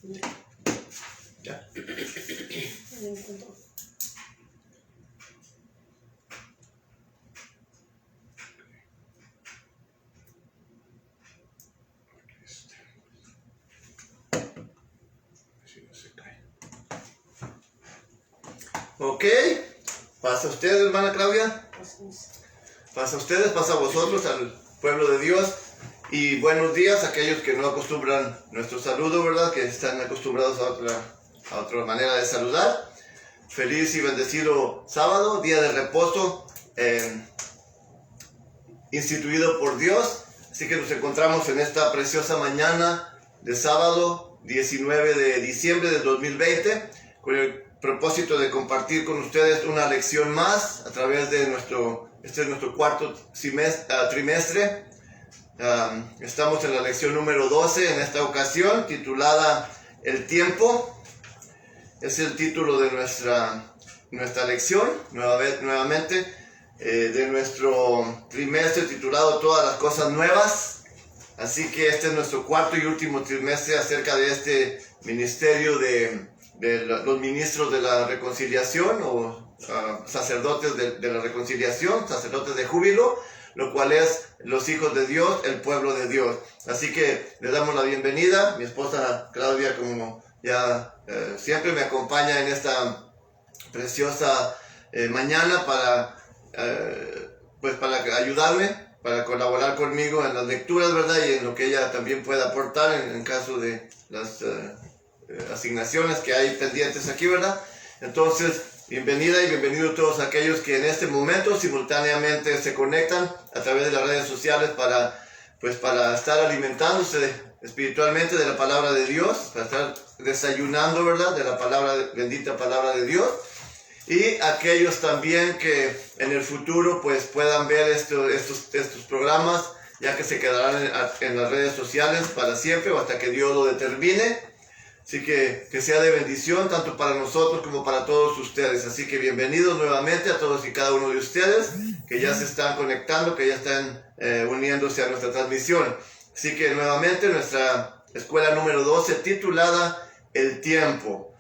Ya. Ok, pasa a ustedes, hermana Claudia. Pasa a ustedes, pasa a vosotros, al pueblo de Dios. Y buenos días a aquellos que no acostumbran nuestro saludo, ¿verdad? Que están acostumbrados a otra manera de saludar. Feliz y bendecido sábado, día de reposo, instituido por Dios. Así que nos encontramos en esta preciosa mañana de sábado 19 de diciembre de 2020 con el propósito de compartir con ustedes una lección más a través de nuestro cuarto trimestre. Estamos en la lección número 12 en esta ocasión, titulada El tiempo. Es el título de nuestra lección, nuevamente, de nuestro trimestre titulado Todas las cosas nuevas. Así que este es nuestro cuarto y último trimestre acerca de este ministerio de los ministros de la reconciliación o sacerdotes de la reconciliación, sacerdotes de júbilo, lo cual es los hijos de Dios, el pueblo de Dios. Así que le damos la bienvenida. Mi esposa Claudia, como ya siempre, me acompaña en esta preciosa mañana para ayudarme, para colaborar conmigo en las lecturas, ¿verdad? Y en lo que ella también pueda aportar en caso de las asignaciones que hay pendientes aquí, ¿verdad? Entonces, bienvenida y bienvenidos todos aquellos que en este momento simultáneamente se conectan a través de las redes sociales para estar alimentándose espiritualmente de la palabra de Dios, para estar desayunando, ¿verdad? De la bendita palabra de Dios. Y aquellos también que en el futuro pues puedan ver estos programas, ya que se quedarán en las redes sociales para siempre o hasta que Dios lo determine. Así que sea de bendición tanto para nosotros como para todos ustedes. Así que bienvenidos nuevamente a todos y cada uno de ustedes que ya se están conectando, que ya están uniéndose a nuestra transmisión. Así que nuevamente nuestra escuela número 12 titulada El tiempo.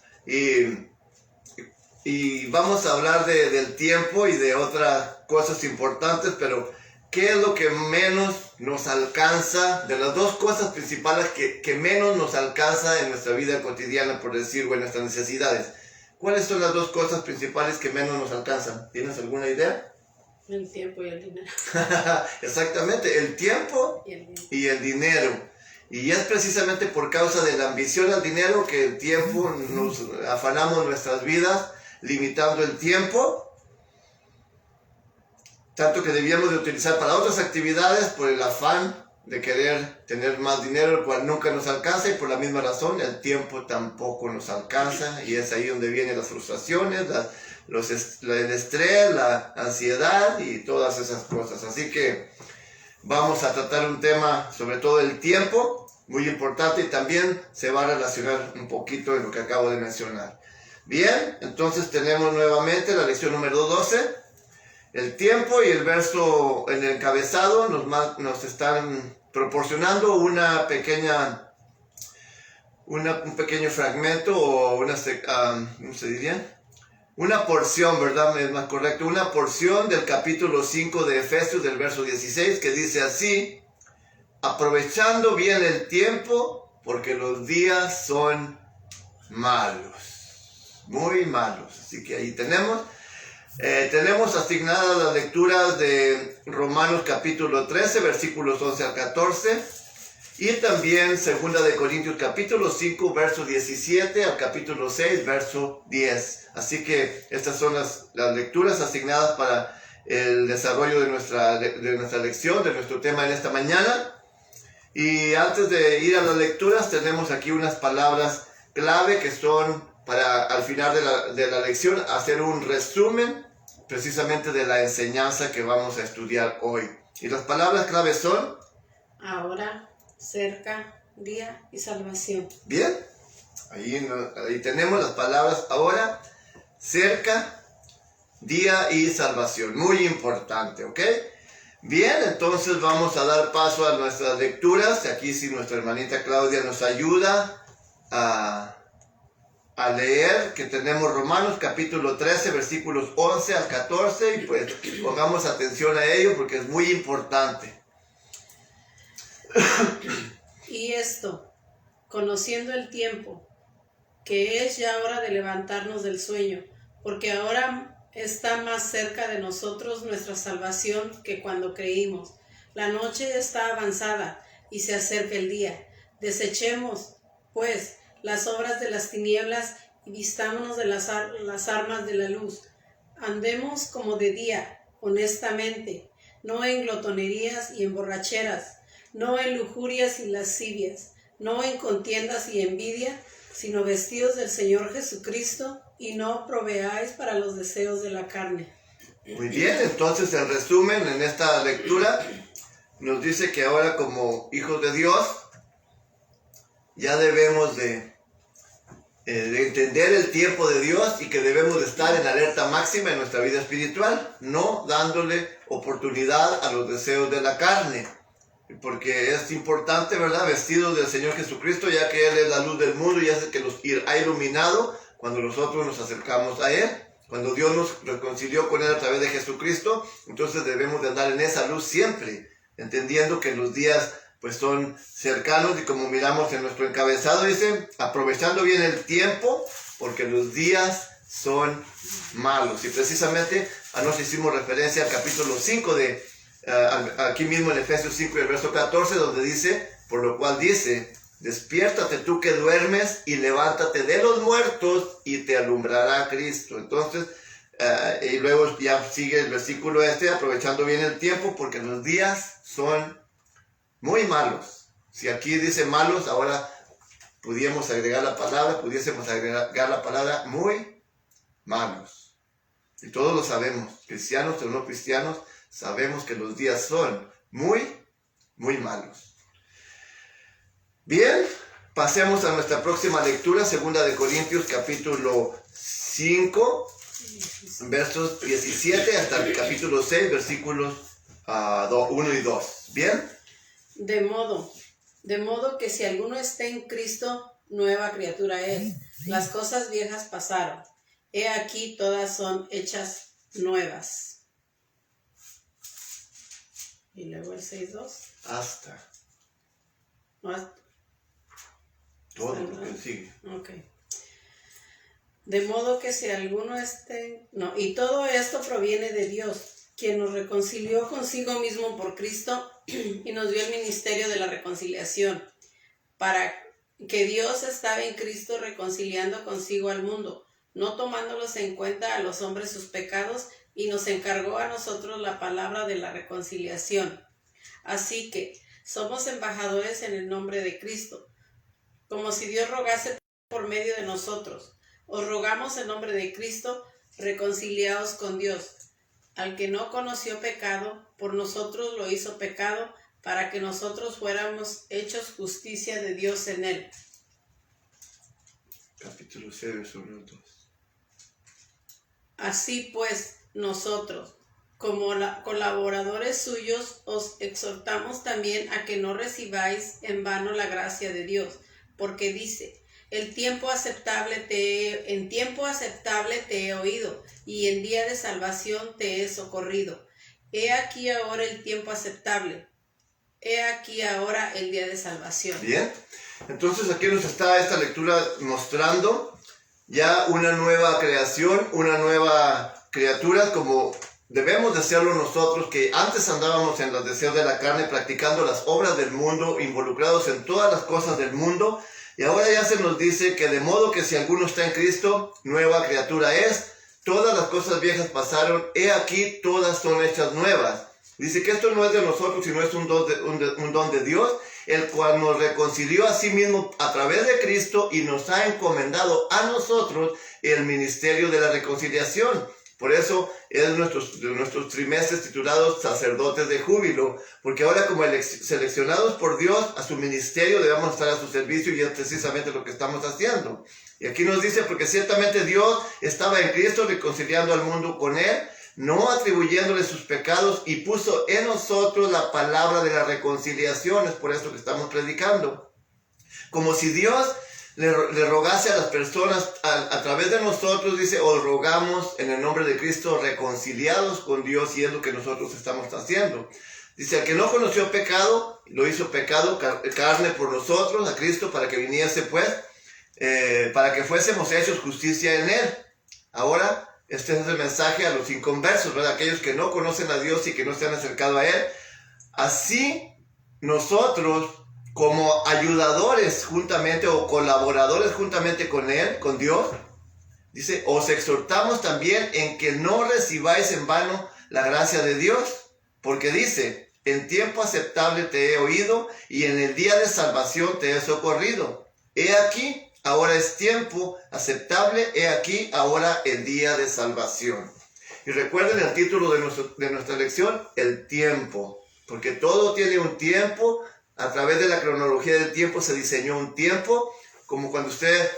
Y vamos a hablar del tiempo y de otras cosas importantes, pero ¿qué es lo que menos nos alcanza? De las dos cosas principales que menos nos alcanza en nuestra vida cotidiana, por decir, o en nuestras necesidades. ¿Cuáles son las dos cosas principales que menos nos alcanzan? ¿Tienes alguna idea? El tiempo y el dinero. Exactamente, el tiempo y el dinero. Y es precisamente por causa de la ambición al dinero que el tiempo nos afanamos nuestras vidas, limitando el tiempo. Tanto que debíamos de utilizar para otras actividades por el afán de querer tener más dinero, el cual nunca nos alcanza, y por la misma razón el tiempo tampoco nos alcanza, y es ahí donde vienen las frustraciones, el estrés, la ansiedad y todas esas cosas. Así que vamos a tratar un tema, sobre todo el tiempo, muy importante, y también se va a relacionar un poquito en lo que acabo de mencionar. Bien, entonces tenemos nuevamente la lección número 12. El tiempo, y el verso en el encabezado nos están proporcionando un pequeño fragmento o ¿cómo se diría? Una porción, ¿verdad? Es más correcto, una porción del capítulo 5 de Efesios, del verso 16, que dice así: aprovechando bien el tiempo, porque los días son malos, muy malos. Así que ahí tenemos asignadas las lecturas de Romanos capítulo 13, versículos 11 al 14, y también 2 de Corintios capítulo 5, verso 17 al capítulo 6, verso 10. Así que estas son las lecturas asignadas para el desarrollo de nuestra lección, de nuestro tema en esta mañana. Y antes de ir a las lecturas, tenemos aquí unas palabras clave que son para al final de la lección hacer un resumen precisamente de la enseñanza que vamos a estudiar hoy. Y las palabras clave son: ahora, cerca, día y salvación. Bien, ahí tenemos las palabras ahora, cerca, día y salvación. Muy importante, ¿ok? Bien, entonces vamos a dar paso a nuestras lecturas. Aquí si nuestra hermanita Claudia nos ayuda a leer, que tenemos Romanos capítulo 13, versículos 11 al 14, y pues pongamos atención a ello porque es muy importante. Y esto, conociendo el tiempo, que es ya hora de levantarnos del sueño, porque ahora está más cerca de nosotros nuestra salvación que cuando creímos. La noche está avanzada y se acerca el día. Desechemos, pues, las obras de las tinieblas y vistámonos de las armas de la luz. Andemos como de día, honestamente, no en glotonerías y en borracheras, no en lujurias y lascivias, no en contiendas y envidia, sino vestidos del Señor Jesucristo, y no proveáis para los deseos de la carne. Muy bien, entonces en resumen, en esta lectura nos dice que ahora como hijos de Dios ya debemos de entender el tiempo de Dios y que debemos de estar en alerta máxima en nuestra vida espiritual, no dándole oportunidad a los deseos de la carne. Porque es importante, ¿verdad? Vestidos del Señor Jesucristo, ya que Él es la luz del mundo y es el que nos ha iluminado cuando nosotros nos acercamos a Él. Cuando Dios nos reconcilió con Él a través de Jesucristo, entonces debemos de andar en esa luz siempre, entendiendo que los días pues son cercanos y como miramos en nuestro encabezado dice, aprovechando bien el tiempo, porque los días son malos. Y precisamente anoche hicimos referencia al capítulo 5 de aquí mismo en Efesios 5 y el verso 14, donde dice, por lo cual dice, despiértate tú que duermes y levántate de los muertos y te alumbrará Cristo. Entonces, y luego ya sigue el versículo aprovechando bien el tiempo, porque los días son muy malos. Si aquí dice malos, ahora pudiésemos agregar la palabra muy malos. Y todos lo sabemos, cristianos o no cristianos, sabemos que los días son muy, muy malos. Bien, pasemos a nuestra próxima lectura, 2 de Corintios capítulo 5, versos 17 hasta el capítulo 6, versículos 1 y 2. ¿Bien? De modo que si alguno está en Cristo, nueva criatura es. Las cosas viejas pasaron. He aquí todas son hechas nuevas. Y luego el 6.2. Hasta. Todo lo que sigue. Ok. De modo que si alguno esté... No, y todo esto proviene de Dios, quien nos reconcilió consigo mismo por Cristo y nos dio el ministerio de la reconciliación, para que Dios estaba en Cristo reconciliando consigo al mundo, no tomándolos en cuenta a los hombres sus pecados, y nos encargó a nosotros la palabra de la reconciliación. Así que somos embajadores en el nombre de Cristo, como si Dios rogase por medio de nosotros. Os rogamos en nombre de Cristo, reconciliaos con Dios. Al que no conoció pecado, por nosotros lo hizo pecado, para que nosotros fuéramos hechos justicia de Dios en él. Capítulo 6, verso 2. Así pues, nosotros, como colaboradores suyos, os exhortamos también a que no recibáis en vano la gracia de Dios, porque dice, en tiempo aceptable te he oído, y en día de salvación te he socorrido. He aquí ahora el tiempo aceptable, he aquí ahora el día de salvación. Bien, entonces aquí nos está esta lectura mostrando ya una nueva creación, una nueva criatura, como debemos de hacerlo nosotros, que antes andábamos en los deseos de la carne, practicando las obras del mundo, involucrados en todas las cosas del mundo, y ahora ya se nos dice que de modo que si alguno está en Cristo, nueva criatura es, todas las cosas viejas pasaron, he aquí todas son hechas nuevas. Dice que esto no es de nosotros, sino es un don de Dios, el cual nos reconcilió a sí mismo a través de Cristo y nos ha encomendado a nosotros el ministerio de la reconciliación. Por eso es nuestros trimestres titulados sacerdotes de júbilo, porque ahora como seleccionados por Dios a su ministerio debemos estar a su servicio, y es precisamente lo que estamos haciendo. Y aquí nos dice, porque ciertamente Dios estaba en Cristo reconciliando al mundo con Él, no atribuyéndole sus pecados, y puso en nosotros la palabra de la reconciliación. Es por esto que estamos predicando. Como si Dios le rogase a las personas a través de nosotros, dice, os rogamos en el nombre de Cristo reconciliados con Dios, y es lo que nosotros estamos haciendo. Dice, al que no conoció pecado, lo hizo pecado, carne por nosotros, a Cristo, para que viniese pues, para que fuésemos hechos justicia en él. Ahora, este es el mensaje a los inconversos, ¿verdad? Aquellos que no conocen a Dios y que no se han acercado a él. Así, nosotros, como ayudadores juntamente o colaboradores juntamente con él, con Dios, dice, os exhortamos también en que no recibáis en vano la gracia de Dios, porque dice, en tiempo aceptable te he oído y en el día de salvación te he socorrido. He aquí, ahora es tiempo aceptable, he aquí, ahora el día de salvación. Y recuerden el título de nuestra lección, el tiempo, porque todo tiene un tiempo. A través de la cronología del tiempo se diseñó un tiempo, como cuando usted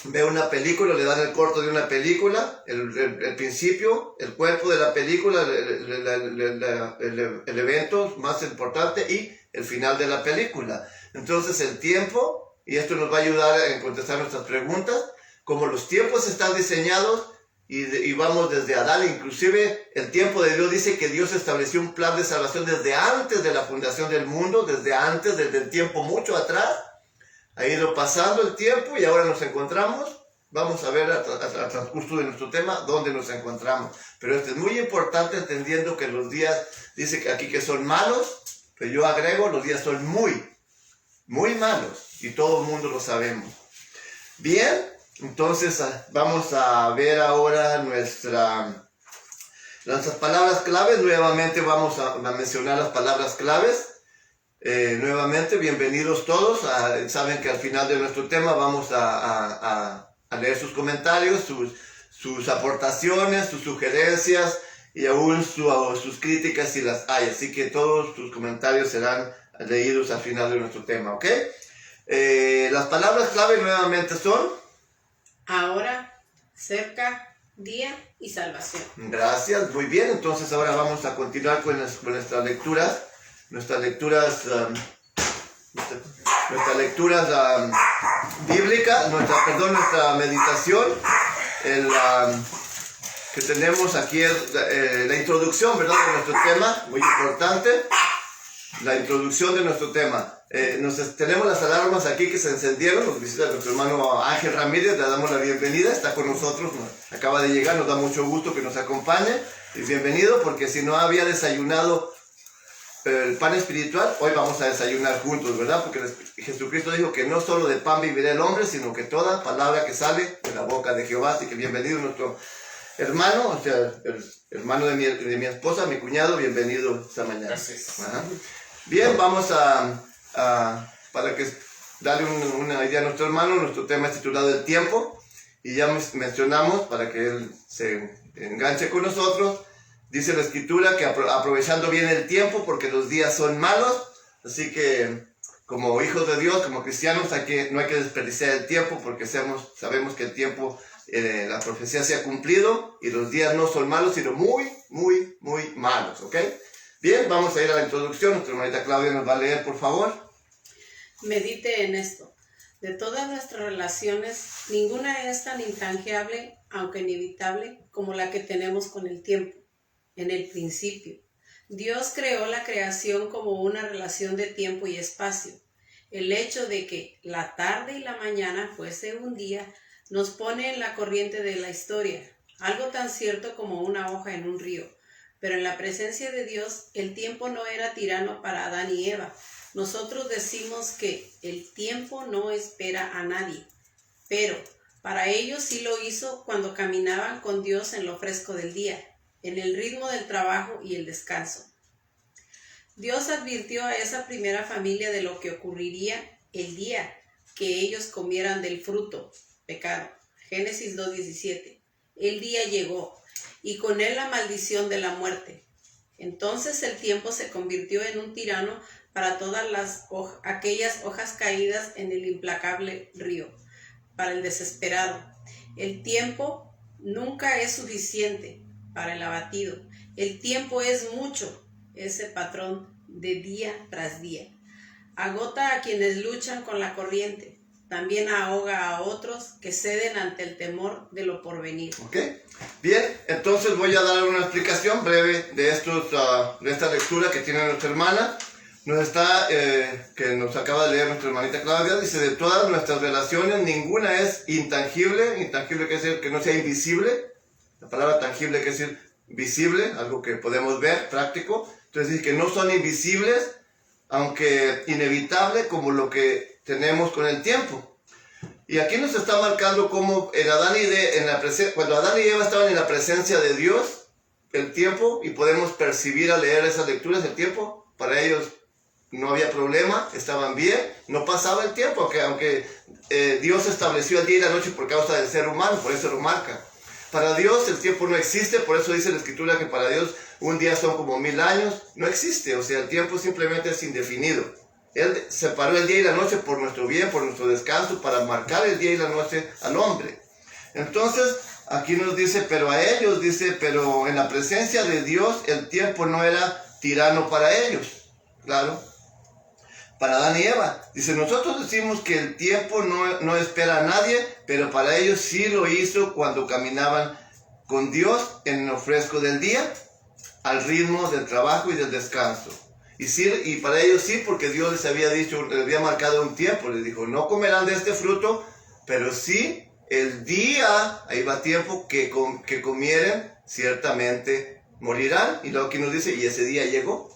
ve una película, le dan el corto de una película, el principio, el cuerpo de la película, el evento más importante y el final de la película. Entonces el tiempo, y esto nos va a ayudar a contestar nuestras preguntas, como los tiempos están diseñados y vamos desde Adán, inclusive el tiempo de Dios dice que Dios estableció un plan de salvación desde antes de la fundación del mundo, desde antes, desde el tiempo mucho atrás. Ha ido pasando el tiempo y ahora nos encontramos. Vamos a ver al transcurso de nuestro tema dónde nos encontramos. Pero esto es muy importante, entendiendo que los días, dice que aquí que son malos, pero yo agrego, los días son muy, muy malos. Y todo el mundo lo sabemos. Bien, entonces vamos a ver ahora nuestras palabras claves. Nuevamente vamos a mencionar las palabras claves. Nuevamente, bienvenidos todos. Saben que al final de nuestro tema vamos a leer sus comentarios, sus aportaciones, sus sugerencias y aún sus críticas si las hay. Así que todos sus comentarios serán leídos al final de nuestro tema, ¿ok? Las palabras clave nuevamente son ahora, cerca, día y salvación. Gracias, muy bien. Entonces ahora vamos a continuar con nuestras lecturas. Nuestras lecturas bíblicas, nuestra meditación, que tenemos aquí es la introducción, ¿verdad?, de nuestro tema, muy importante, la introducción de nuestro tema. Tenemos las alarmas aquí que se encendieron, nos visita nuestro hermano Ángel Ramírez, le damos la bienvenida, está con nosotros, acaba de llegar, nos da mucho gusto que nos acompañe, y bienvenido, porque si no había desayunado el pan espiritual, hoy vamos a desayunar juntos, ¿verdad? Porque Jesucristo dijo que no solo de pan vivirá el hombre, sino que toda palabra que sale de la boca de Jehová. Así que bienvenido nuestro hermano, o sea, el hermano de mi esposa, mi cuñado, bienvenido esta mañana. Gracias. Ajá. Bien, vamos para que darle una idea a nuestro hermano, nuestro tema es titulado El tiempo, y ya mencionamos, para que él se enganche con nosotros, dice la Escritura que aprovechando bien el tiempo, porque los días son malos, así que como hijos de Dios, como cristianos, no hay que desperdiciar el tiempo, porque sabemos que el tiempo, la profecía se ha cumplido, y los días no son malos, sino muy, muy, muy malos, ¿ok? Bien, vamos a ir a la introducción. Nuestra hermanita Claudia nos va a leer, por favor. Medite en esto. De todas nuestras relaciones, ninguna es tan intangible, aunque inevitable, como la que tenemos con el tiempo. En el principio, Dios creó la creación como una relación de tiempo y espacio. El hecho de que la tarde y la mañana fuese un día nos pone en la corriente de la historia, algo tan cierto como una hoja en un río. Pero en la presencia de Dios, el tiempo no era tirano para Adán y Eva. Nosotros decimos que el tiempo no espera a nadie, pero para ellos sí lo hizo cuando caminaban con Dios en lo fresco del día, en el ritmo del trabajo y el descanso. Dios advirtió a esa primera familia de lo que ocurriría el día que ellos comieran del fruto, pecado. Génesis 2:17. El día llegó, y con él la maldición de la muerte. Entonces el tiempo se convirtió en un tirano para todas aquellas hojas caídas en el implacable río, para el desesperado. El tiempo nunca es suficiente para el abatido. El tiempo es mucho, ese patrón de día tras día. Agota a quienes luchan con la corriente. también ahoga a otros que ceden ante el temor de lo porvenir. ¿Ok? Bien, entonces voy a dar una explicación breve de esta lectura que tiene nuestra hermana. Que nos acaba de leer nuestra hermanita Claudia, dice: de todas nuestras relaciones, ninguna es intangible. Intangible quiere decir que no sea invisible. La palabra tangible quiere decir visible, algo que podemos ver, práctico. Entonces dice que no son invisibles, aunque inevitable, como lo que tenemos con el tiempo. Y aquí nos está marcando cómo cuando Adán y Eva estaban en la presencia de Dios, el tiempo, y podemos percibir al leer esas lecturas, el tiempo, para ellos no había problema, estaban bien, no pasaba el tiempo, aunque Dios estableció el día y la noche por causa del ser humano, por eso lo marca. Para Dios el tiempo no existe, por eso dice la Escritura que para Dios un día son como 1000 años, no existe, o sea, el tiempo simplemente es indefinido. Él separó el día y la noche por nuestro bien, por nuestro descanso, para marcar el día y la noche al hombre. Entonces, aquí nos dice, pero en la presencia de Dios el tiempo no era tirano para ellos, claro. Para Adán y Eva, dice, nosotros decimos que el tiempo no espera a nadie, pero para ellos sí lo hizo cuando caminaban con Dios en el fresco del día, al ritmo del trabajo y del descanso. Y para ellos sí, porque Dios les había marcado un tiempo, les dijo, no comerán de este fruto, pero sí el día, ahí va tiempo, que comieren, ciertamente morirán. Y luego aquí nos dice, y ese día llegó.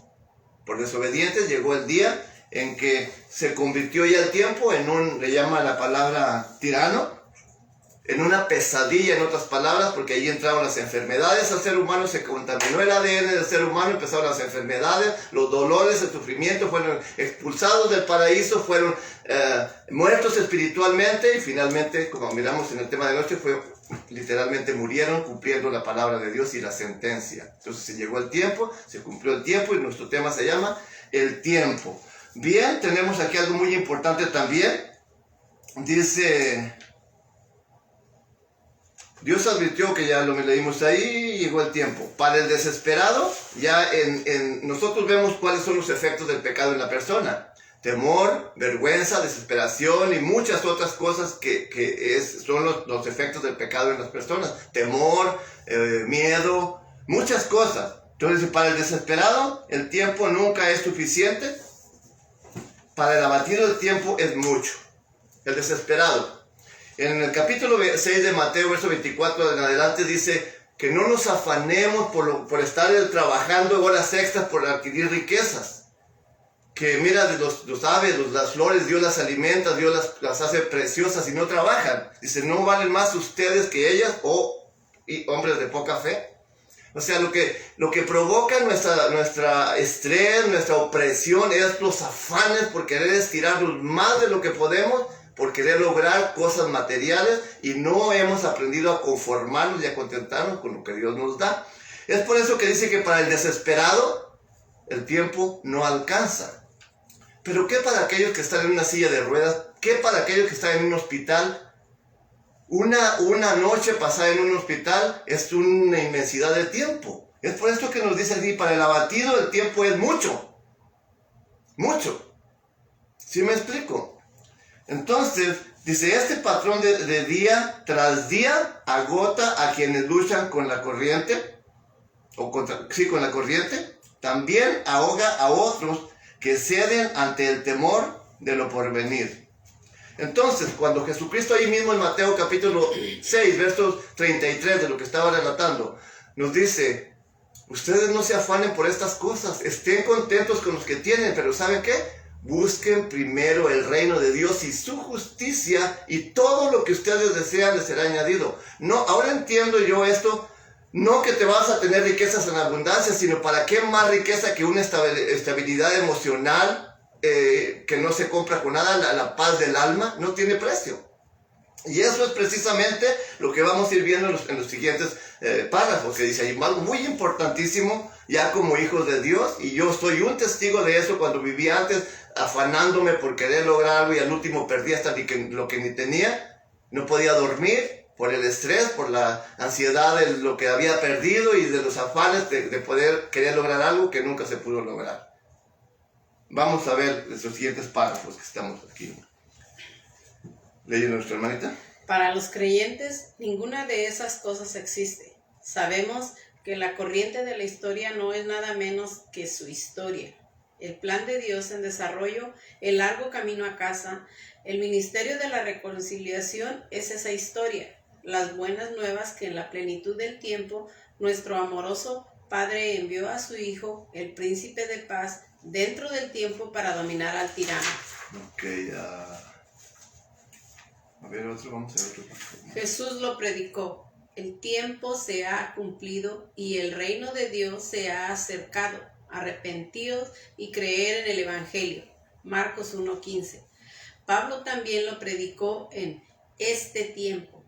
Por desobedientes llegó el día en que se convirtió ya el tiempo en le llama la palabra tirano, en una pesadilla, en otras palabras, porque ahí entraron las enfermedades al ser humano, se contaminó el ADN del ser humano, empezaron las enfermedades, los dolores, el sufrimiento, fueron expulsados del paraíso, fueron muertos espiritualmente, y finalmente, como miramos en el tema de noche, literalmente murieron cumpliendo la palabra de Dios y la sentencia. Entonces se llegó el tiempo, se cumplió el tiempo, y nuestro tema se llama el tiempo. Bien, tenemos aquí algo muy importante también. Dice, Dios advirtió, que ya lo leímos ahí, llegó el tiempo. Para el desesperado, ya nosotros vemos cuáles son los efectos del pecado en la persona. Temor, vergüenza, desesperación y muchas otras cosas son los efectos del pecado en las personas. Temor, miedo, muchas cosas. Entonces, para el desesperado, el tiempo nunca es suficiente. Para el abatido el tiempo es mucho. El desesperado. En el capítulo 6 de Mateo, verso 24 en adelante, dice que no nos afanemos por estar trabajando horas extras por adquirir riquezas. Que mira, los aves, las flores, Dios las alimenta, Dios las hace preciosas y no trabajan. Dice, ¿no valen más ustedes que ellas, y hombres de poca fe? O sea, lo que provoca nuestra estrés, nuestra opresión, es los afanes por querer estirarnos más de lo que podemos, por querer lograr cosas materiales, y no hemos aprendido a conformarnos y a contentarnos con lo que Dios nos da. Es por eso que dice que para el desesperado el tiempo no alcanza. Pero ¿qué para aquellos que están en una silla de ruedas? ¿Qué para aquellos que están en un hospital? Una noche pasada en un hospital es una inmensidad de tiempo. Es por esto que nos dice aquí, para el abatido el tiempo es mucho. Mucho. ¿Sí me explico? Entonces, dice, este patrón de día tras día agota a quienes luchan con la corriente, con la corriente. También ahoga a otros que ceden ante el temor de lo porvenir. Entonces, cuando Jesucristo ahí mismo en Mateo capítulo 6, versos 33 de lo que estaba relatando, nos dice, ustedes no se afanen por estas cosas, estén contentos con los que tienen, pero ¿saben qué? Busquen primero el reino de Dios y su justicia, y todo lo que ustedes desean les será añadido. No, ahora entiendo yo esto, no que te vas a tener riquezas en abundancia, sino para qué más riqueza que una estabilidad emocional, que no se compra con nada, la paz del alma, no tiene precio. Y eso es precisamente lo que vamos a ir viendo en los siguientes párrafos, que dice ahí algo muy importantísimo, ya como hijos de Dios, y yo soy un testigo de eso. Cuando vivía antes afanándome por querer lograr algo, y al último perdí hasta lo que ni tenía, no podía dormir por el estrés, por la ansiedad de lo que había perdido y de los afanes de poder querer lograr algo que nunca se pudo lograr. Vamos a ver los siguientes párrafos que estamos aquí. ¿Leí nuestra hermanita? Para los creyentes, ninguna de esas cosas existe. Sabemos que la corriente de la historia no es nada menos que su historia. El plan de Dios en desarrollo, el largo camino a casa, el ministerio de la reconciliación es esa historia. Las buenas nuevas que en la plenitud del tiempo nuestro amoroso Padre envió a su Hijo, el Príncipe de Paz, dentro del tiempo para dominar al tirano. Ok, a ver otro, vamos a ver otro. Jesús lo predicó. El tiempo se ha cumplido y el reino de Dios se ha acercado. Arrepentíos y creer en el Evangelio. Marcos 1:15. Pablo también lo predicó en este tiempo.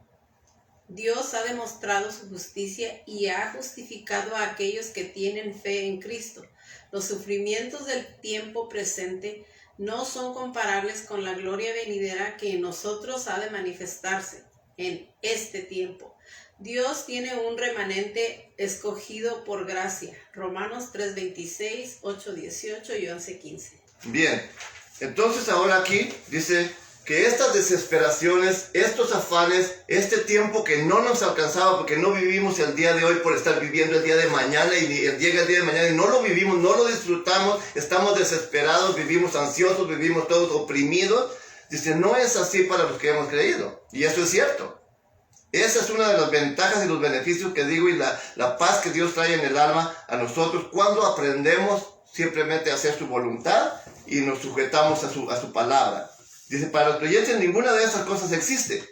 Dios ha demostrado su justicia y ha justificado a aquellos que tienen fe en Cristo. Los sufrimientos del tiempo presente no son comparables con la gloria venidera que en nosotros ha de manifestarse en este tiempo. Dios tiene un remanente escogido por gracia. Romanos 3:26, 8:18 y 11:15. Bien, entonces ahora aquí dice que estas desesperaciones, estos afanes, este tiempo que no nos alcanzaba porque no vivimos el día de hoy por estar viviendo el día de mañana y llega el día de mañana y no lo vivimos, no lo disfrutamos, estamos desesperados, vivimos ansiosos, vivimos todos oprimidos. Dice, no es así para los que hemos creído. Y eso es cierto. Esa es una de las ventajas y los beneficios que digo y la paz que Dios trae en el alma a nosotros cuando aprendemos simplemente a hacer su voluntad y nos sujetamos a su palabra. Dice, para los creyentes ninguna de esas cosas existe.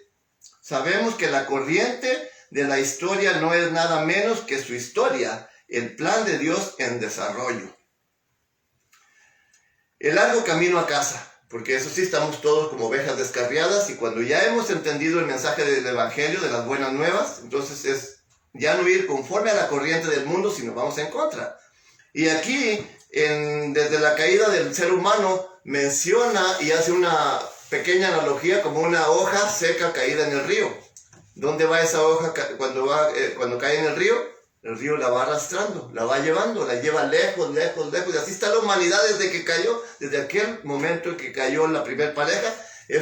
Sabemos que la corriente de la historia no es nada menos que su historia, el plan de Dios en desarrollo. El largo camino a casa. Porque eso sí, estamos todos como ovejas descarriadas y cuando ya hemos entendido el mensaje del Evangelio, de las buenas nuevas, entonces es ya no ir conforme a la corriente del mundo, sino vamos en contra. Y aquí, desde la caída del ser humano, menciona y hace una pequeña analogía como una hoja seca caída en el río. ¿Dónde va esa hoja cuando cae en el río? El río la va arrastrando, la va llevando, la lleva lejos, lejos, lejos. Y así está la humanidad desde que cayó, desde aquel momento en que cayó la primera pareja.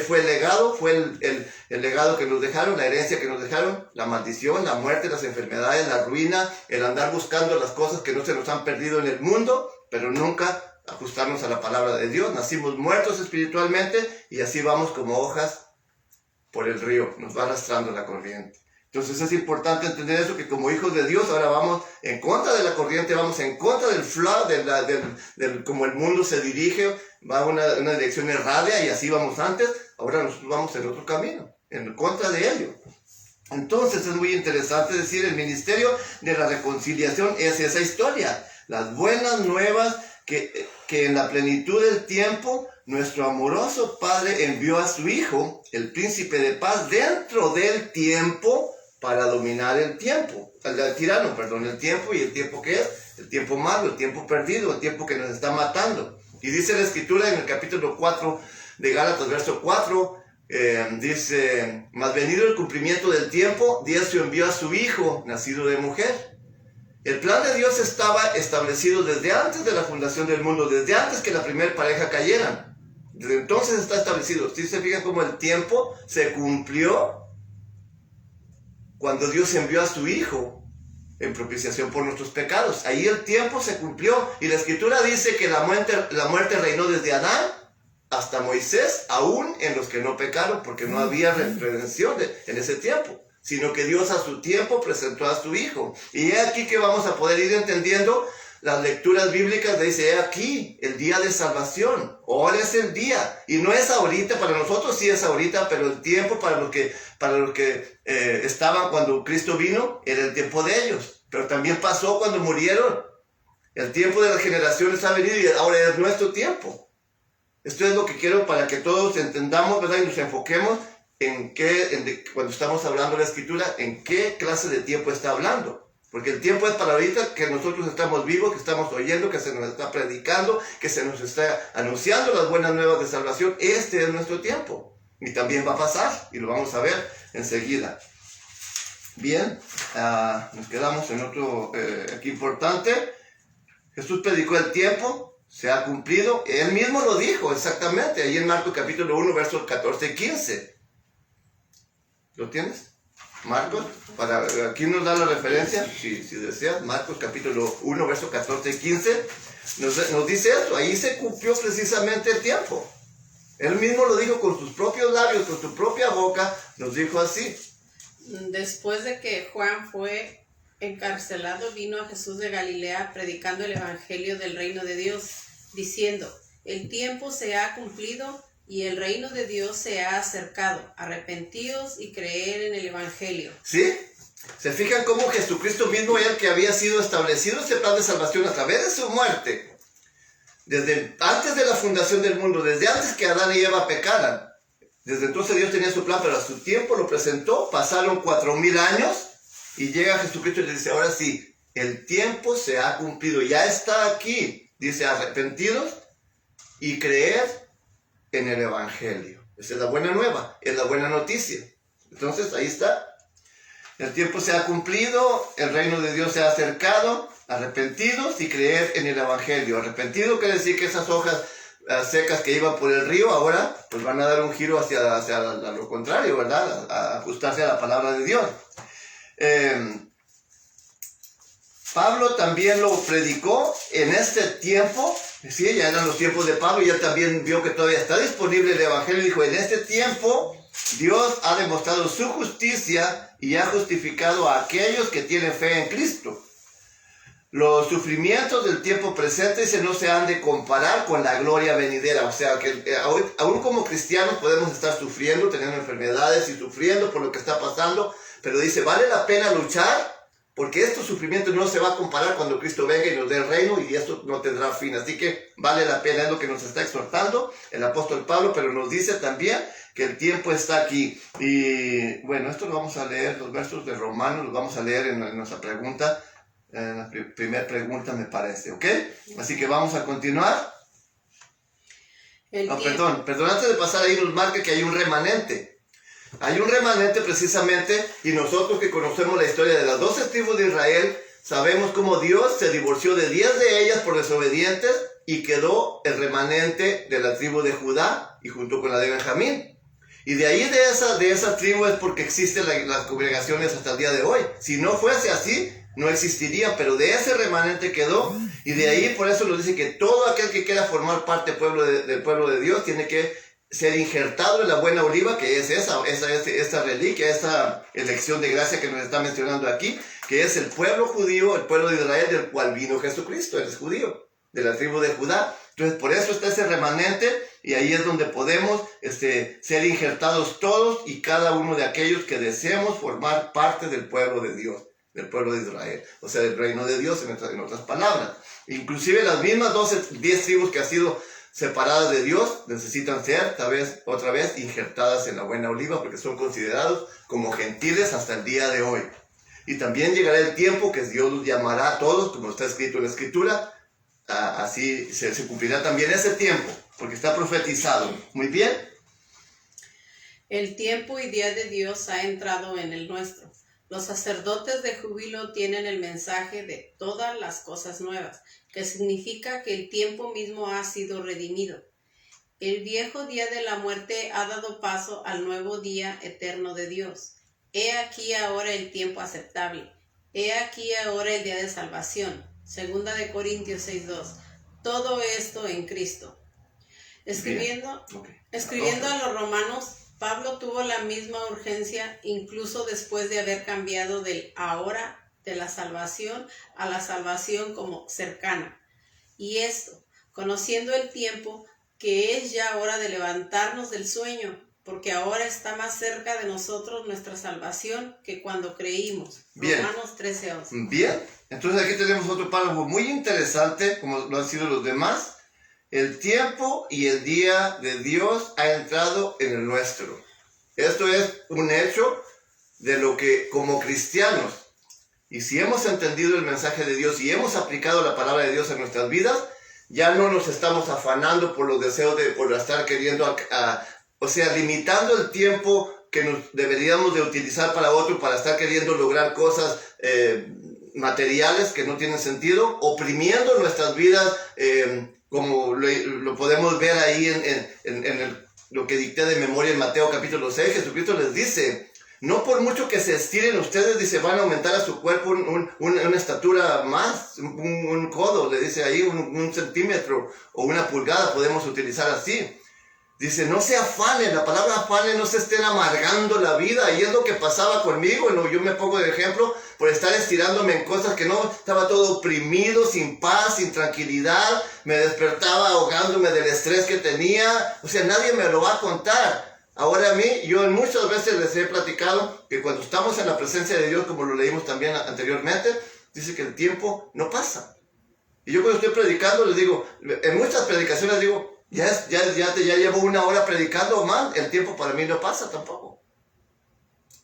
Fue el legado, fue el legado que nos dejaron, la herencia que nos dejaron, la maldición, la muerte, las enfermedades, la ruina, el andar buscando las cosas que no se nos han perdido en el mundo, pero nunca ajustarnos a la palabra de Dios. Nacimos muertos espiritualmente y así vamos como hojas por el río, nos va arrastrando la corriente. Entonces es importante entender eso, que como hijos de Dios ahora vamos en contra de la corriente, vamos en contra del flow, como el mundo se dirige, va a una dirección errada y así vamos antes, ahora nosotros vamos en otro camino, en contra de ello. Entonces es muy interesante decir, el ministerio de la reconciliación es esa historia, las buenas nuevas que en la plenitud del tiempo nuestro amoroso Padre envió a su Hijo, el Príncipe de Paz, dentro del tiempo, para dominar el tiempo, el tirano, perdón, el tiempo. ¿Y el tiempo qué es? El tiempo malo, el tiempo perdido, el tiempo que nos está matando. Y dice la Escritura en el capítulo 4 de Gálatas, verso 4, dice, mas venido el cumplimiento del tiempo, Dios envió a su Hijo, nacido de mujer. El plan de Dios estaba establecido desde antes de la fundación del mundo, desde antes que la primera pareja cayeran. Desde entonces está establecido. Si se fijan cómo el tiempo se cumplió cuando Dios envió a su Hijo en propiciación por nuestros pecados. Ahí el tiempo se cumplió y la Escritura dice que la muerte reinó desde Adán hasta Moisés, aún en los que no pecaron, porque no había redención en ese tiempo, sino que Dios a su tiempo presentó a su Hijo. Y es aquí que vamos a poder ir entendiendo las lecturas bíblicas. Dice, he aquí el día de salvación, ahora es el día, y no es ahorita, para nosotros sí es ahorita, pero el tiempo para los que estaban cuando Cristo vino, era el tiempo de ellos, pero también pasó cuando murieron. El tiempo de las generaciones ha venido y ahora es nuestro tiempo. Esto es lo que quiero para que todos entendamos, ¿verdad? Y nos enfoquemos cuando estamos hablando de la Escritura, en qué clase de tiempo está hablando. Porque el tiempo es para ahorita que nosotros estamos vivos, que estamos oyendo, que se nos está predicando, que se nos está anunciando las buenas nuevas de salvación. Este es nuestro tiempo. Y también va a pasar, y lo vamos a ver enseguida. Bien, nos quedamos en otro aquí importante. Jesús predicó el tiempo, se ha cumplido. Él mismo lo dijo exactamente, ahí en Marcos capítulo 1, versos 14 y 15. ¿Lo tienes? Marcos, aquí nos da la referencia, si deseas, Marcos capítulo 1, versos 14 y 15, nos dice esto, ahí se cumplió precisamente el tiempo. Él mismo lo dijo con sus propios labios, con su propia boca, nos dijo así. Después de que Juan fue encarcelado, vino a Jesús de Galilea predicando el evangelio del reino de Dios, diciendo, el tiempo se ha cumplido y el reino de Dios se ha acercado. Arrepentíos y creer en el evangelio. ¿Sí? ¿Se fijan cómo Jesucristo mismo era el que había sido establecido este plan de salvación a través de su muerte? Desde antes de la fundación del mundo, desde antes que Adán y Eva pecaran. Desde entonces Dios tenía su plan, pero a su tiempo lo presentó, pasaron 4000 años y llega Jesucristo y le dice, ahora sí, el tiempo se ha cumplido, ya está aquí. Dice, arrepentidos y creer en el evangelio. Esa es la buena nueva, es la buena noticia. Entonces ahí está. El tiempo se ha cumplido, el reino de Dios se ha acercado, arrepentidos y creer en el evangelio. Arrepentido quiere decir que esas hojas secas que iban por el río ahora pues van a dar un giro hacia lo contrario, ¿verdad? A ajustarse a la palabra de Dios. Pablo también lo predicó en este tiempo. Sí, ya eran los tiempos de Pablo y él también vio que todavía está disponible el evangelio. Dijo, en este tiempo Dios ha demostrado su justicia y ha justificado a aquellos que tienen fe en Cristo. Los sufrimientos del tiempo presente no se han de comparar con la gloria venidera. O sea, que aún como cristianos podemos estar sufriendo, teniendo enfermedades y sufriendo por lo que está pasando. Pero dice, vale la pena luchar porque estos sufrimientos no se va a comparar cuando Cristo venga y nos dé el reino y esto no tendrá fin. Así que vale la pena, es lo que nos está exhortando el apóstol Pablo, pero nos dice también que el tiempo está aquí. Y bueno, esto lo vamos a leer, los versos de Romanos, los vamos a leer en nuestra pregunta, en la primera pregunta me parece, ¿ok? Así que vamos a continuar. Perdón, antes de pasar ahí nos marca que hay un remanente. Hay un remanente precisamente, y nosotros que conocemos la historia de las 12 tribus de Israel, sabemos cómo Dios se divorció de 10 de ellas por desobedientes y quedó el remanente de la tribu de Judá y junto con la de Benjamín. Y de ahí de esa tribu es porque existen las congregaciones hasta el día de hoy. Si no fuese así, no existiría, pero de ese remanente quedó, y de ahí por eso nos dice que todo aquel que quiera formar parte del pueblo de Dios tiene que ser injertado en la buena oliva, que es esta reliquia, esta elección de gracia que nos está mencionando aquí, que es el pueblo judío, el pueblo de Israel, del cual vino Jesucristo, él es judío, de la tribu de Judá. Entonces por eso está ese remanente, y ahí es donde podemos ser injertados todos y cada uno de aquellos que deseemos formar parte del pueblo de Dios, del pueblo de Israel, o sea, del reino de Dios en otras palabras. Inclusive las mismas 10 tribus que han sido separadas de Dios necesitan ser otra vez injertadas en la buena oliva, porque son considerados como gentiles hasta el día de hoy. Y también llegará el tiempo que Dios los llamará a todos, como está escrito en la Escritura. Así se cumplirá también ese tiempo, porque está profetizado. Muy bien. El tiempo y día de Dios ha entrado en el nuestro. Los sacerdotes de júbilo tienen el mensaje de todas las cosas nuevas, que significa que el tiempo mismo ha sido redimido. El viejo día de la muerte ha dado paso al nuevo día eterno de Dios. He aquí ahora el tiempo aceptable. He aquí ahora el día de salvación. 2 Corintios 6:2. Todo esto en Cristo. Escribiendo a los romanos, Pablo tuvo la misma urgencia incluso después de haber cambiado del ahora de la salvación a la salvación como cercana. Y esto, conociendo el tiempo, que es ya hora de levantarnos del sueño, porque ahora está más cerca de nosotros nuestra salvación que cuando creímos. Bien. Romanos 13:11. Bien, entonces aquí tenemos otro párrafo muy interesante, como lo han sido los demás. El tiempo y el día de Dios ha entrado en el nuestro. Esto es un hecho de lo que como cristianos, y si hemos entendido el mensaje de Dios y hemos aplicado la palabra de Dios en nuestras vidas, ya no nos estamos afanando por los deseos por estar queriendo, limitando el tiempo que nos deberíamos de utilizar para otro, para estar queriendo lograr cosas materiales que no tienen sentido, oprimiendo nuestras vidas, como lo podemos ver ahí en lo que dicté de memoria en Mateo capítulo 6. Jesucristo les dice, No por mucho que se estiren ustedes, dice, van a aumentar a su cuerpo una estatura más, un codo, le dice ahí, un centímetro o una pulgada, podemos utilizar así. Dice, no se afanen, la palabra afanen, no se estén amargando la vida, y es lo que pasaba conmigo, ¿no? Yo me pongo de ejemplo por estar estirándome en cosas que no, estaba todo oprimido, sin paz, sin tranquilidad, me despertaba ahogándome del estrés que tenía, o sea, nadie me lo va a contar. Ahora a mí, yo muchas veces les he platicado que cuando estamos en la presencia de Dios, como lo leímos también anteriormente, dice que el tiempo no pasa. Y yo cuando estoy predicando les digo, en muchas predicaciones digo, ya llevo 1 hora predicando o más, el tiempo para mí no pasa tampoco.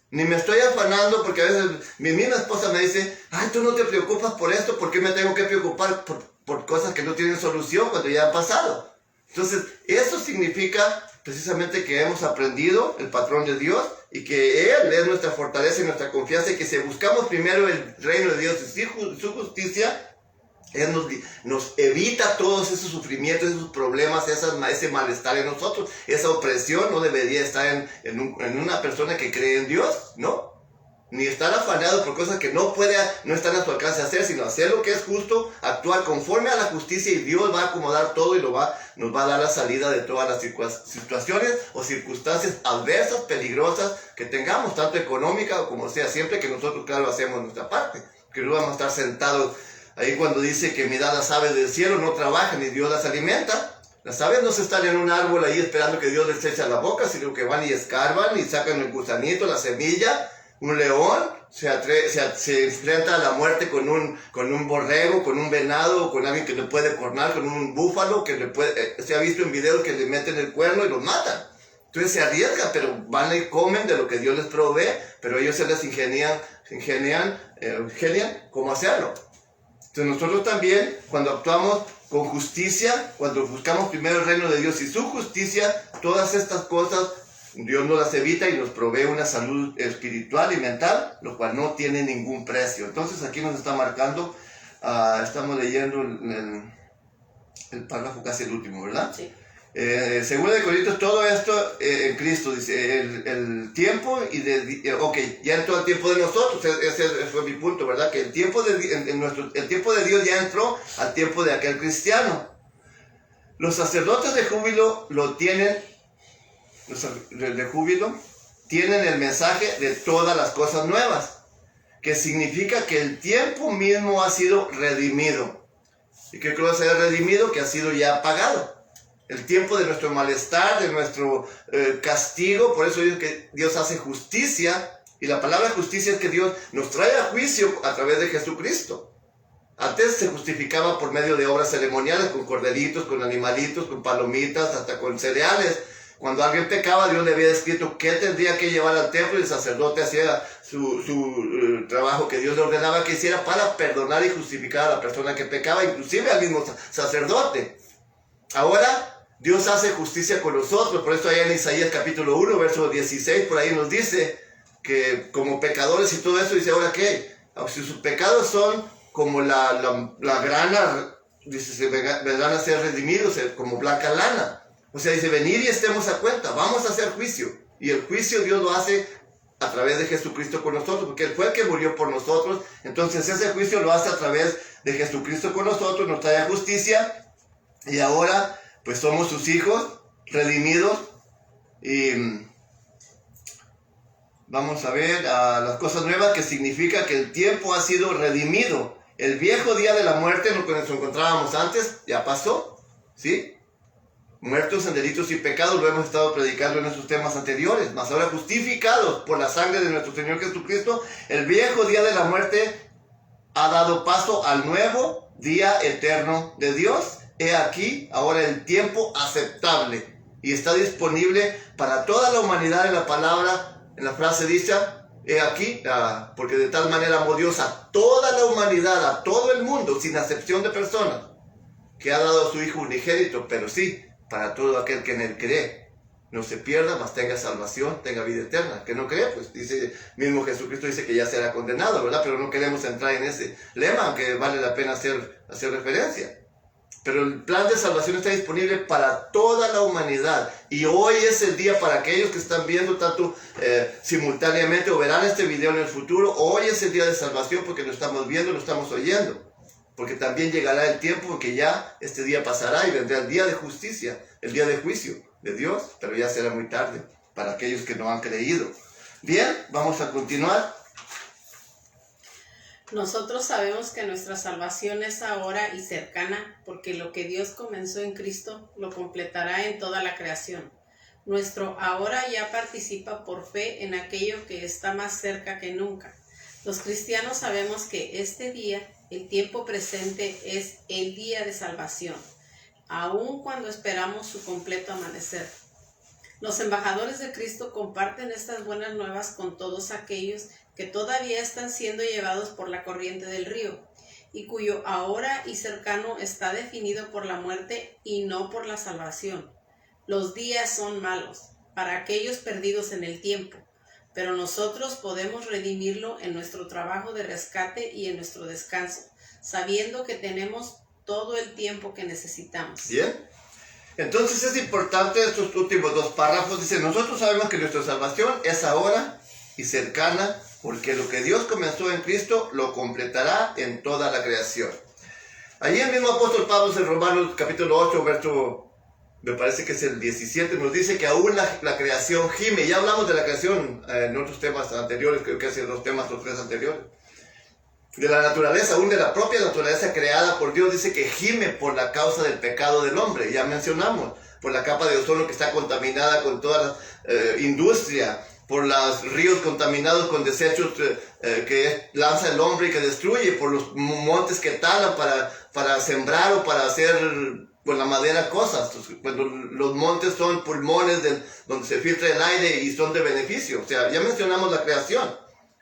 Ni me estoy afanando porque a veces mi misma esposa me dice, ay, tú no te preocupas por esto, ¿por qué me tengo que preocupar por cosas que no tienen solución cuando ya han pasado? Entonces, eso significa precisamente que hemos aprendido el patrón de Dios y que Él es nuestra fortaleza y nuestra confianza, y que si buscamos primero el reino de Dios y su justicia, Él nos evita todos esos sufrimientos, esos problemas, ese malestar en nosotros. Esa opresión no debería estar en una persona que cree en Dios, ¿no? Ni estar afanado por cosas que no están a su alcance hacer, sino hacer lo que es justo, actuar conforme a la justicia, y Dios va a acomodar todo y nos va a dar la salida de todas las situaciones o circunstancias adversas, peligrosas que tengamos, tanto económica como sea, siempre que nosotros, claro, hacemos nuestra parte, que no vamos a estar sentados. Ahí cuando dice que mirad las aves del cielo, no trabajan y Dios las alimenta. Las aves no se están en un árbol ahí esperando que Dios les eche a la boca, sino que van y escarban y sacan el gusanito, la semilla. Un león se enfrenta a la muerte con un borrego, con un venado, con alguien que le puede cornar, con un búfalo que se ha visto en videos que le meten el cuerno y los matan. Entonces se arriesgan, pero van y comen de lo que Dios les provee, pero ellos se les ingenian cómo hacerlo. Entonces nosotros también, cuando actuamos con justicia, cuando buscamos primero el reino de Dios y su justicia, todas estas cosas Dios nos las evita y nos provee una salud espiritual y mental, lo cual no tiene ningún precio. Entonces aquí nos está marcando, estamos leyendo el párrafo casi el último, ¿verdad? Sí. Según de Corintios, todo esto en Cristo, dice, el tiempo ya entró el tiempo de nosotros, ese fue mi punto, ¿verdad? Que el tiempo de Dios ya entró al tiempo de aquel cristiano. Los sacerdotes de júbilo tienen el mensaje de todas las cosas nuevas, que significa que el tiempo mismo ha sido redimido. ¿Y qué cosa es redimido? Que ha sido ya pagado. El tiempo de nuestro malestar, de nuestro castigo. Por eso dice que Dios hace justicia, y la palabra justicia es que Dios nos trae a juicio a través de Jesucristo. Antes se justificaba por medio de obras ceremoniales, con corderitos, con animalitos, con palomitas, hasta con cereales. Cuando alguien pecaba, Dios le había escrito qué tendría que llevar al templo, y el sacerdote hacía su trabajo que Dios le ordenaba que hiciera para perdonar y justificar a la persona que pecaba, inclusive al mismo sacerdote. Ahora Dios hace justicia con nosotros, por eso allá en Isaías capítulo 1, verso 16, por ahí nos dice que como pecadores y todo eso, dice, ¿ahora qué? Si sus pecados son como la grana, dice, vendrán a ser redimidos como blanca lana. O sea, dice, venid y estemos a cuenta, vamos a hacer juicio. Y el juicio Dios lo hace a través de Jesucristo con nosotros, porque Él fue el que murió por nosotros. Entonces ese juicio lo hace a través de Jesucristo con nosotros, nos trae justicia. Y ahora, pues somos sus hijos, redimidos. Y vamos a ver las cosas nuevas, que significa que el tiempo ha sido redimido. El viejo día de la muerte, en lo que nos encontrábamos antes, ya pasó, ¿sí? Muertos en delitos y pecados, lo hemos estado predicando en esos temas anteriores, mas ahora justificados por la sangre de nuestro Señor Jesucristo, el viejo día de la muerte ha dado paso al nuevo día eterno de Dios. He aquí ahora el tiempo aceptable, y está disponible para toda la humanidad. En la palabra, en la frase dicha, he aquí, porque de tal manera amó Dios a toda la humanidad, a todo el mundo, sin acepción de personas, que ha dado a su Hijo unigénito, pero sí, para todo aquel que en Él cree, no se pierda, mas tenga salvación, tenga vida eterna. Que no cree, pues dice, mismo Jesucristo dice que ya será condenado, ¿verdad? Pero no queremos entrar en ese lema, aunque vale la pena hacer referencia. Pero el plan de salvación está disponible para toda la humanidad. Y hoy es el día para aquellos que están viendo tanto simultáneamente o verán este video en el futuro. Hoy es el día de salvación porque lo estamos viendo, lo estamos oyendo. Porque también llegará el tiempo en que ya este día pasará y vendrá el día de justicia, el día de juicio de Dios. Pero ya será muy tarde para aquellos que no han creído. Bien, vamos a continuar. Nosotros sabemos que nuestra salvación es ahora y cercana, porque lo que Dios comenzó en Cristo lo completará en toda la creación. Nuestro ahora ya participa por fe en aquello que está más cerca que nunca. Los cristianos sabemos que este día, el tiempo presente, es el día de salvación, aun cuando esperamos su completo amanecer. Los embajadores de Cristo comparten estas buenas nuevas con todos aquellos que todavía están siendo llevados por la corriente del río, y cuyo ahora y cercano está definido por la muerte y no por la salvación. Los días son malos para aquellos perdidos en el tiempo, pero nosotros podemos redimirlo en nuestro trabajo de rescate y en nuestro descanso, sabiendo que tenemos todo el tiempo que necesitamos. Bien. Entonces es importante estos últimos dos párrafos. Dice, nosotros sabemos que nuestra salvación es ahora y cercana, porque lo que Dios comenzó en Cristo lo completará en toda la creación. Allí el mismo apóstol Pablo en Romanos capítulo 8, verso, me parece que es el 17, nos dice que aún la creación gime. Ya hablamos de la creación en otros temas anteriores, creo que hace 2 temas o 3 anteriores. De la naturaleza, aún de la propia naturaleza creada por Dios, dice que gime por la causa del pecado del hombre. Ya mencionamos, por la capa de ozono que está contaminada con toda la industria, por los ríos contaminados con desechos que lanza el hombre y que destruye, por los montes que talan para sembrar o para hacer con la madera cosas. Cuando los montes son pulmones donde se filtra el aire y son de beneficio. O sea, ya mencionamos la creación.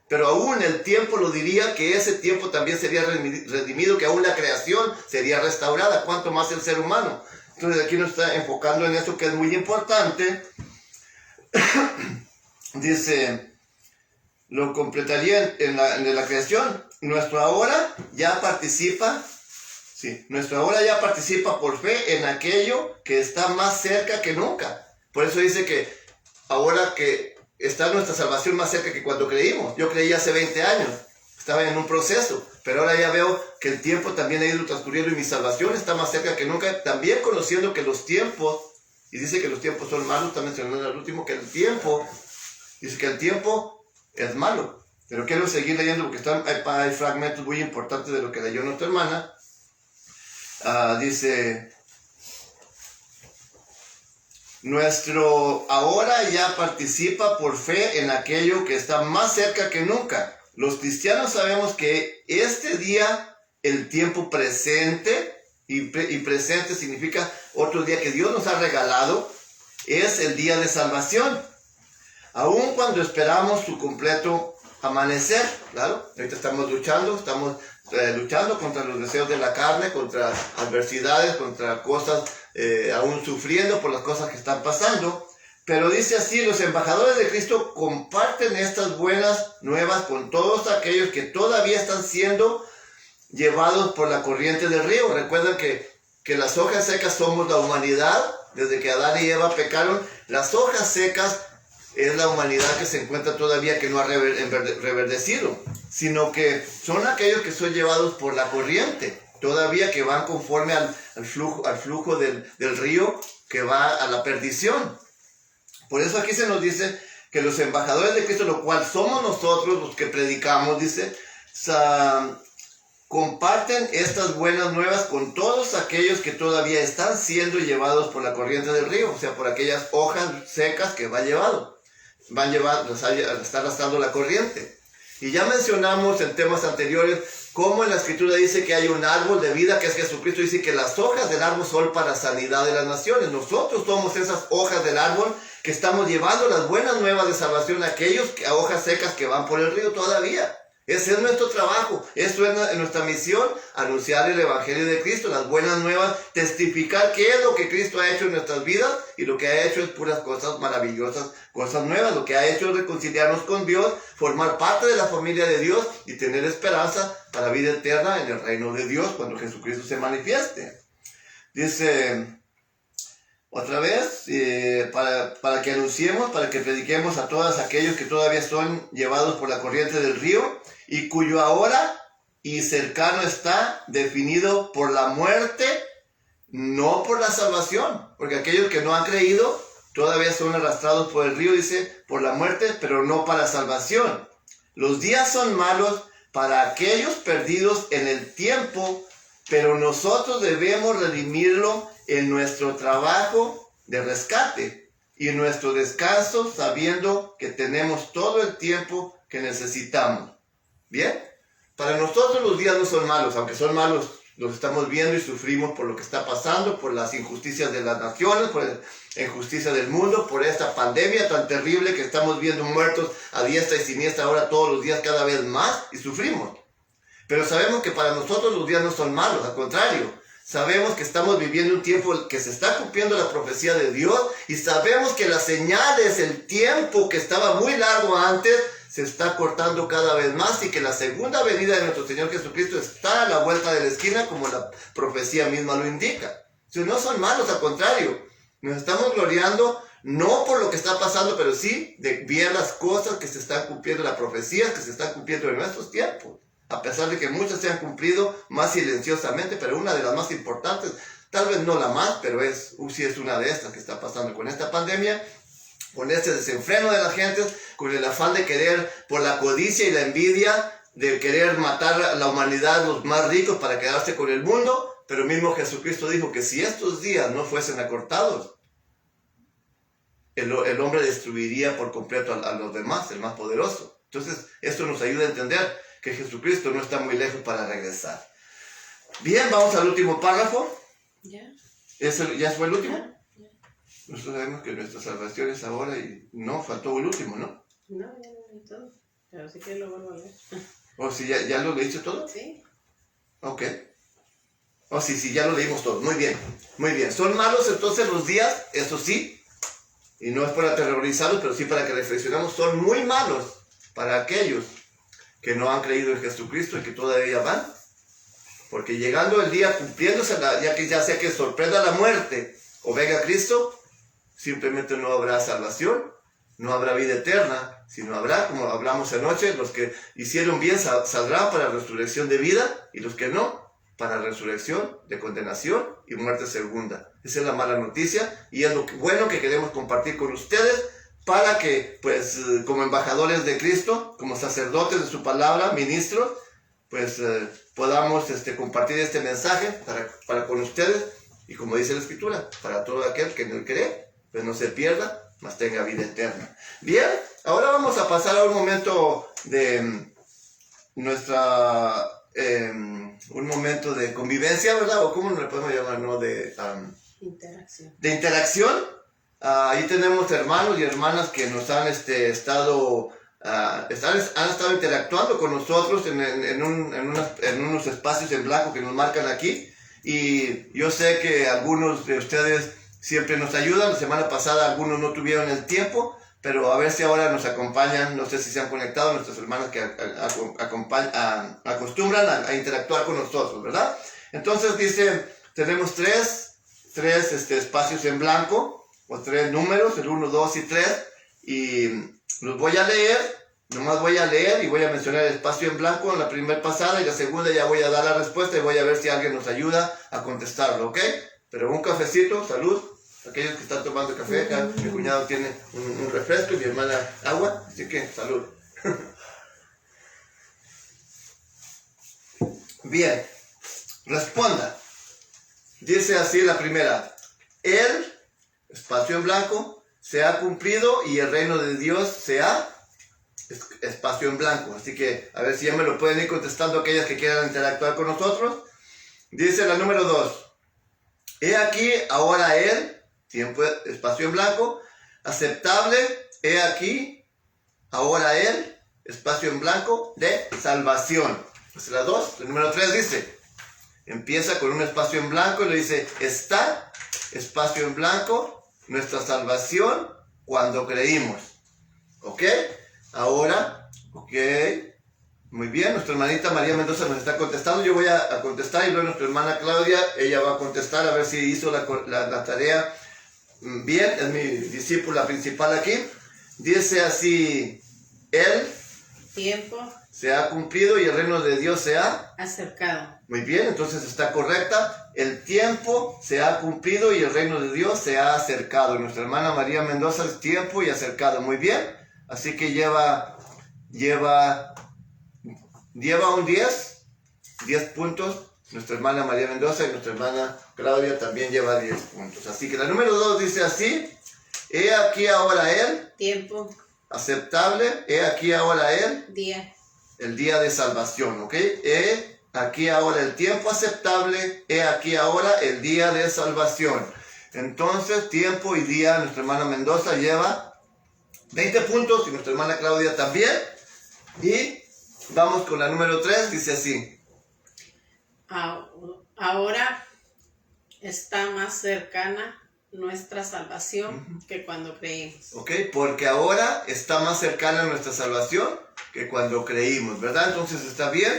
Pero aún el tiempo lo diría que ese tiempo también sería redimido, que aún la creación sería restaurada, cuanto más el ser humano. Entonces aquí nos está enfocando en eso que es muy importante. Dice, lo completaría en la creación. Nuestro ahora ya participa, sí, nuestro ahora ya participa por fe en aquello que está más cerca que nunca. Por eso dice que ahora que está nuestra salvación más cerca que cuando creímos. Yo creí hace 20 años, estaba en un proceso, pero ahora ya veo que el tiempo también ha ido transcurriendo y mi salvación está más cerca que nunca, también conociendo que los tiempos, y dice que los tiempos son malos, está mencionando al último que el tiempo, dice que el tiempo es malo. Pero quiero seguir leyendo porque hay fragmentos muy importantes de lo que leyó nuestra hermana. Dice, nuestro ahora ya participa por fe en aquello que está más cerca que nunca. Los cristianos sabemos que este día, el tiempo presente, y presente significa otro día que Dios nos ha regalado, es el día de salvación. Aun cuando esperamos su completo amanecer, claro, ahorita estamos luchando contra los deseos de la carne, contra adversidades, contra cosas, aún sufriendo por las cosas que están pasando. Pero dice así, los embajadores de Cristo comparten estas buenas nuevas con todos aquellos que todavía están siendo llevados por la corriente del río. Recuerden que las hojas secas somos la humanidad. Desde que Adán y Eva pecaron, las hojas secas es la humanidad que se encuentra todavía que no ha reverdecido, sino que son aquellos que son llevados por la corriente, todavía que van conforme al flujo del río que va a la perdición. Por eso aquí se nos dice que los embajadores de Cristo, lo cual somos nosotros los que predicamos, dice, comparten estas buenas nuevas con todos aquellos que todavía están siendo llevados por la corriente del río, o sea, por aquellas hojas secas que van está arrastrando la corriente. Y ya mencionamos en temas anteriores cómo en la Escritura dice que hay un árbol de vida que es Jesucristo. Dice que las hojas del árbol son para sanidad de las naciones. Nosotros somos esas hojas del árbol que estamos llevando las buenas nuevas de salvación a aquellos a hojas secas que van por el río todavía. Ese es nuestro trabajo, eso es nuestra misión, anunciar el Evangelio de Cristo, las buenas nuevas, testificar qué es lo que Cristo ha hecho en nuestras vidas, y lo que ha hecho es puras cosas maravillosas, cosas nuevas. Lo que ha hecho es reconciliarnos con Dios, formar parte de la familia de Dios y tener esperanza para vida eterna en el reino de Dios cuando Jesucristo se manifieste. Dice, otra vez, para que anunciemos, para que prediquemos a todos aquellos que todavía son llevados por la corriente del río y cuyo ahora y cercano está definido por la muerte, no por la salvación. Porque aquellos que no han creído todavía son arrastrados por el río, dice, por la muerte, pero no para salvación. Los días son malos para aquellos perdidos en el tiempo, pero nosotros debemos redimirlo en nuestro trabajo de rescate y en nuestro descanso, sabiendo que tenemos todo el tiempo que necesitamos. ¿Bien? Para nosotros los días no son malos, aunque son malos, los estamos viendo y sufrimos por lo que está pasando, por las injusticias de las naciones, por la injusticia del mundo, por esta pandemia tan terrible que estamos viendo muertos a diestra y siniestra ahora todos los días cada vez más y sufrimos. Pero sabemos que para nosotros los días no son malos, al contrario. Sabemos que estamos viviendo un tiempo que se está cumpliendo la profecía de Dios y sabemos que las señales, el tiempo que estaba muy largo antes, se está cortando cada vez más y que la segunda venida de nuestro Señor Jesucristo está a la vuelta de la esquina como la profecía misma lo indica. Entonces no son malos, al contrario. Nos estamos gloriando no por lo que está pasando, pero sí de ver las cosas que se están cumpliendo, las profecías que se están cumpliendo en nuestros tiempos. A pesar de que muchas se han cumplido más silenciosamente, pero una de las más importantes, tal vez no la más, pero sí es una de estas que está pasando con esta pandemia, con este desenfreno de la gente, con el afán de querer, por la codicia y la envidia, de querer matar a la humanidad, los más ricos, para quedarse con el mundo. Pero mismo Jesucristo dijo que si estos días no fuesen acortados, el hombre destruiría por completo a los demás, el más poderoso. Entonces, esto nos ayuda a entender que Jesucristo no está muy lejos para regresar. Bien, vamos al último párrafo. ¿Ya? ¿Ya fue el último? Ya. Nosotros sabemos que nuestra salvación es ahora y no, faltó el último, ¿no? No, ya lo leí todo. Pero sí que lo vuelvo a leer. ¿O si ya lo leíste todo? Sí. Ok. Oh, sí, ya lo leímos todo. Muy bien, muy bien. ¿Son malos entonces los días? Eso sí. Y no es para aterrorizarlos, pero sí para que reflexionemos. Son muy malos para aquellos que no han creído en Jesucristo y que todavía van. Porque llegando el día, cumpliéndose, ya sea que sorprenda la muerte o venga Cristo, simplemente no habrá salvación, no habrá vida eterna, sino habrá, como hablamos anoche, los que hicieron bien saldrán para resurrección de vida y los que no, para resurrección de condenación y muerte segunda. Esa es la mala noticia y es lo bueno que queremos compartir con ustedes para que, pues, como embajadores de Cristo, como sacerdotes de su palabra, ministros, pues podamos compartir este mensaje para con ustedes y, como dice la Escritura, para todo aquel que no cree, pues no se pierda, mas tenga vida eterna. Bien, ahora vamos a pasar a un momento de un momento de convivencia, ¿verdad? O cómo le podemos llamar, ¿no? Interacción. De interacción. Ahí tenemos hermanos y hermanas que nos han estado interactuando con nosotros en unos espacios en blanco que nos marcan aquí. Y yo sé que algunos de ustedes siempre nos ayudan. La semana pasada algunos no tuvieron el tiempo, pero a ver si ahora nos acompañan. No sé si se han conectado nuestras hermanas que acostumbran a interactuar con nosotros, ¿verdad? Entonces dice, tenemos tres espacios en blanco, o tres números, el 1, 2 y 3, y los voy a leer. Nomás voy a leer y voy a mencionar el espacio en blanco en la primera pasada, y la segunda ya voy a dar la respuesta y voy a ver si alguien nos ayuda a contestarlo, ¿ok? Pero un cafecito, salud. Aquellos que están tomando café, acá mi cuñado tiene un refresco y mi hermana agua, así que salud. Bien, responda. Dice así la primera: el espacio en blanco se ha cumplido y el reino de Dios se ha espacio en blanco. Así que a ver si ya me lo pueden ir contestando aquellas que quieran interactuar con nosotros. Dice la número 2: he aquí ahora él, tiempo, espacio en blanco, aceptable, he aquí ahora él, espacio en blanco, de salvación. Esa es la 2. El número 3 dice, empieza con un espacio en blanco y le dice, está, espacio en blanco, nuestra salvación cuando creímos. ¿Ok? Ahora, ok, Muy bien, nuestra hermanita María Mendoza nos está contestando. Yo voy a contestar y luego nuestra hermana Claudia, ella va a contestar a ver si hizo la tarea bien. Es mi discípula principal aquí. Dice así, el tiempo se ha cumplido y el reino de Dios se ha acercado. Muy bien, entonces está correcta. El tiempo se ha cumplido y el reino de Dios se ha acercado. Nuestra hermana María Mendoza, el tiempo y acercado. Muy bien, así que lleva un 10 puntos. Nuestra hermana María Mendoza y nuestra hermana Claudia también lleva 10 puntos. Así que la número 2 dice así, he aquí ahora el tiempo aceptable, he aquí ahora el día de salvación, ¿ok? He aquí ahora el tiempo aceptable, he aquí ahora el día de salvación. Entonces, tiempo y día, nuestra hermana Mendoza lleva 20 puntos y nuestra hermana Claudia también. Y vamos con la número 3, dice así. Ahora está más cercana nuestra salvación que cuando creímos. Ok, porque ahora está más cercana nuestra salvación que cuando creímos, ¿verdad? Entonces está bien.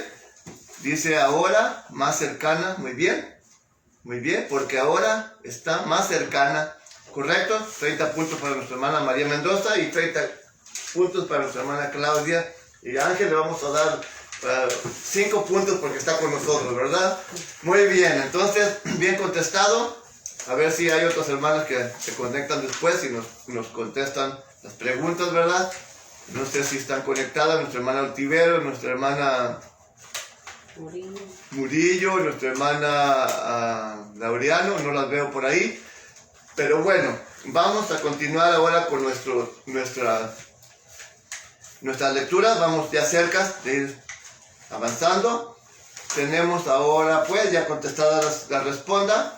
Dice ahora más cercana, muy bien, porque ahora está más cercana, ¿correcto? 30 puntos para nuestra hermana María Mendoza y 30 puntos para nuestra hermana Claudia. Y a Ángel le vamos a dar 5 puntos porque está con nosotros, ¿verdad? Muy bien, entonces, bien contestado. A ver si hay otras hermanas que se conectan después y nos contestan las preguntas, ¿verdad? No sé si están conectadas nuestra hermana Altivero, nuestra hermana Murillo, nuestra hermana Laureano, no las veo por ahí. Pero bueno, vamos a continuar ahora con nuestra lectura. Vamos ya cerca de ir avanzando. Tenemos ahora, pues, ya contestadas la responda.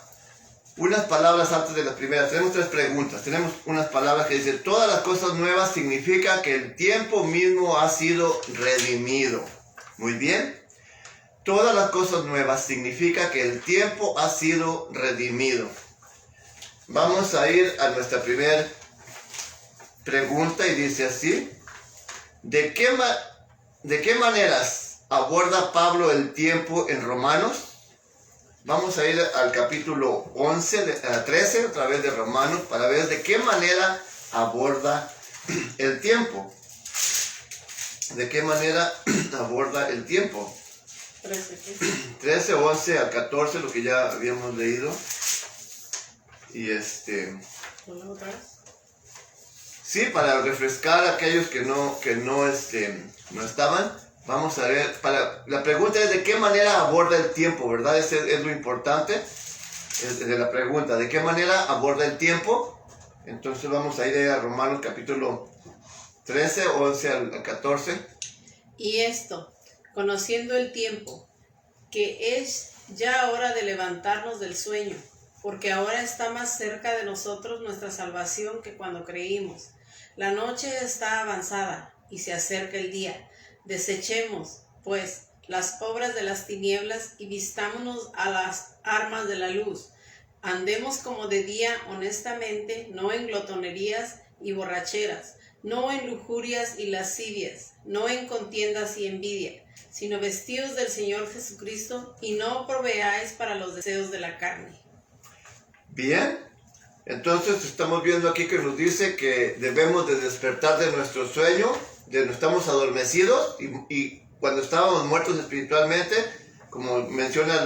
Unas palabras antes de la primera. Tenemos 3 preguntas. Tenemos unas palabras que dicen, todas las cosas nuevas significa que el tiempo mismo ha sido redimido. Muy bien. Todas las cosas nuevas significa que el tiempo ha sido redimido. Vamos a ir a nuestra primera pregunta y dice así. ¿De qué maneras aborda Pablo el tiempo en Romanos? Vamos a ir al capítulo 13, a través de Romanos, para ver de qué manera aborda el tiempo. ¿De qué manera aborda el tiempo? 13, 11 al 14, lo que ya habíamos leído. Y sí, para refrescar a aquellos que no estaban. Vamos a ver, la pregunta es de qué manera aborda el tiempo, ¿verdad? Ese es lo importante de la pregunta, ¿de qué manera aborda el tiempo? Entonces vamos a ir a Romanos capítulo 13, 11 al 14. Y esto, conociendo el tiempo, que es ya hora de levantarnos del sueño, porque ahora está más cerca de nosotros nuestra salvación que cuando creímos. La noche está avanzada y se acerca el día. Desechemos, pues, las obras de las tinieblas y vistámonos a las armas de la luz. Andemos como de día honestamente, no en glotonerías y borracheras, no en lujurias y lascivias, no en contiendas y envidia, sino vestidos del Señor Jesucristo y no proveáis para los deseos de la carne. Bien, entonces estamos viendo aquí que nos dice que debemos de despertar de nuestro sueño, estamos adormecidos y cuando estábamos muertos espiritualmente, como menciona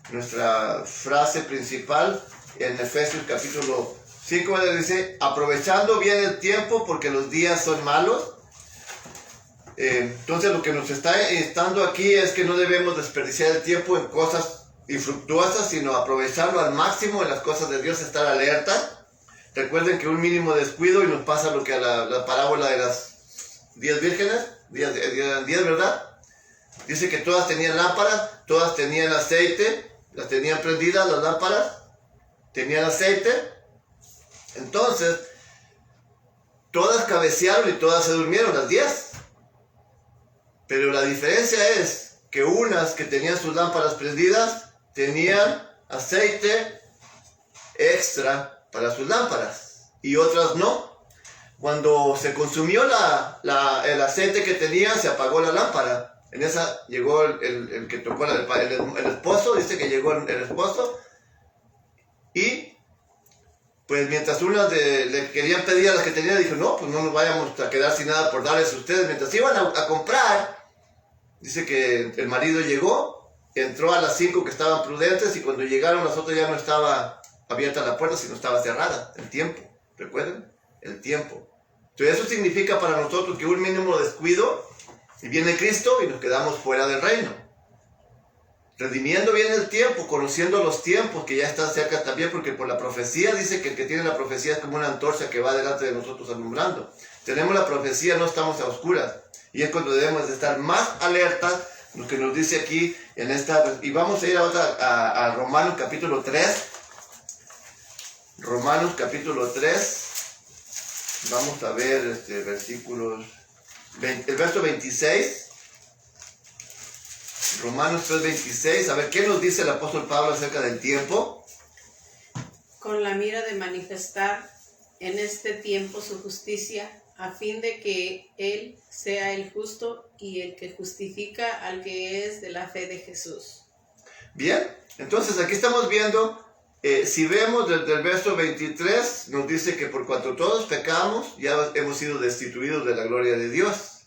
nuestra frase principal en Efesios capítulo 5, dice, aprovechando bien el tiempo porque los días son malos. Entonces lo que nos está instando aquí es que no debemos desperdiciar el tiempo en cosas infructuosas, sino aprovecharlo al máximo en las cosas de Dios, estar alerta. Recuerden que un mínimo descuido y nos pasa lo que a la parábola de las 10 vírgenes, 10, ¿verdad? Dice que todas tenían lámparas, todas tenían aceite, las tenían prendidas las lámparas, tenían aceite. Entonces, todas cabecearon y todas se durmieron, las 10. Pero la diferencia es que unas que tenían sus lámparas prendidas tenían aceite extra para sus lámparas y otras no. cuando se consumió el aceite que tenía, se apagó la lámpara. En esa llegó el que tocó el esposo, dice que llegó el esposo, y pues mientras unas le querían pedir a las que tenía, dijo, no, pues no nos vayamos a quedar sin nada por darles a ustedes. Mientras iban a comprar, dice que el marido llegó, entró a las 5 que estaban prudentes, y cuando llegaron las otras ya no estaba abierta la puerta, sino estaba cerrada. El tiempo, ¿recuerden? El tiempo. Entonces eso significa para nosotros que un mínimo descuido y viene Cristo y nos quedamos fuera del reino. Redimiendo bien el tiempo, conociendo los tiempos que ya están cerca también, porque por la profecía dice que el que tiene la profecía es como una antorcha que va delante de nosotros alumbrando. Tenemos la profecía, no estamos a oscuras, y es cuando debemos de estar más alertas, lo que nos dice aquí en esta. Y vamos a ir ahora a Romanos capítulo 3. Romanos capítulo 3. Vamos a ver versículos, el verso 26, Romanos 3:26, a ver qué nos dice el apóstol Pablo acerca del tiempo. Con la mira de manifestar en este tiempo su justicia, a fin de que Él sea el justo y el que justifica al que es de la fe de Jesús. Bien, entonces aquí estamos viendo. Si vemos desde el verso 23, nos dice que por cuanto todos pecamos, ya hemos sido destituidos de la gloria de Dios.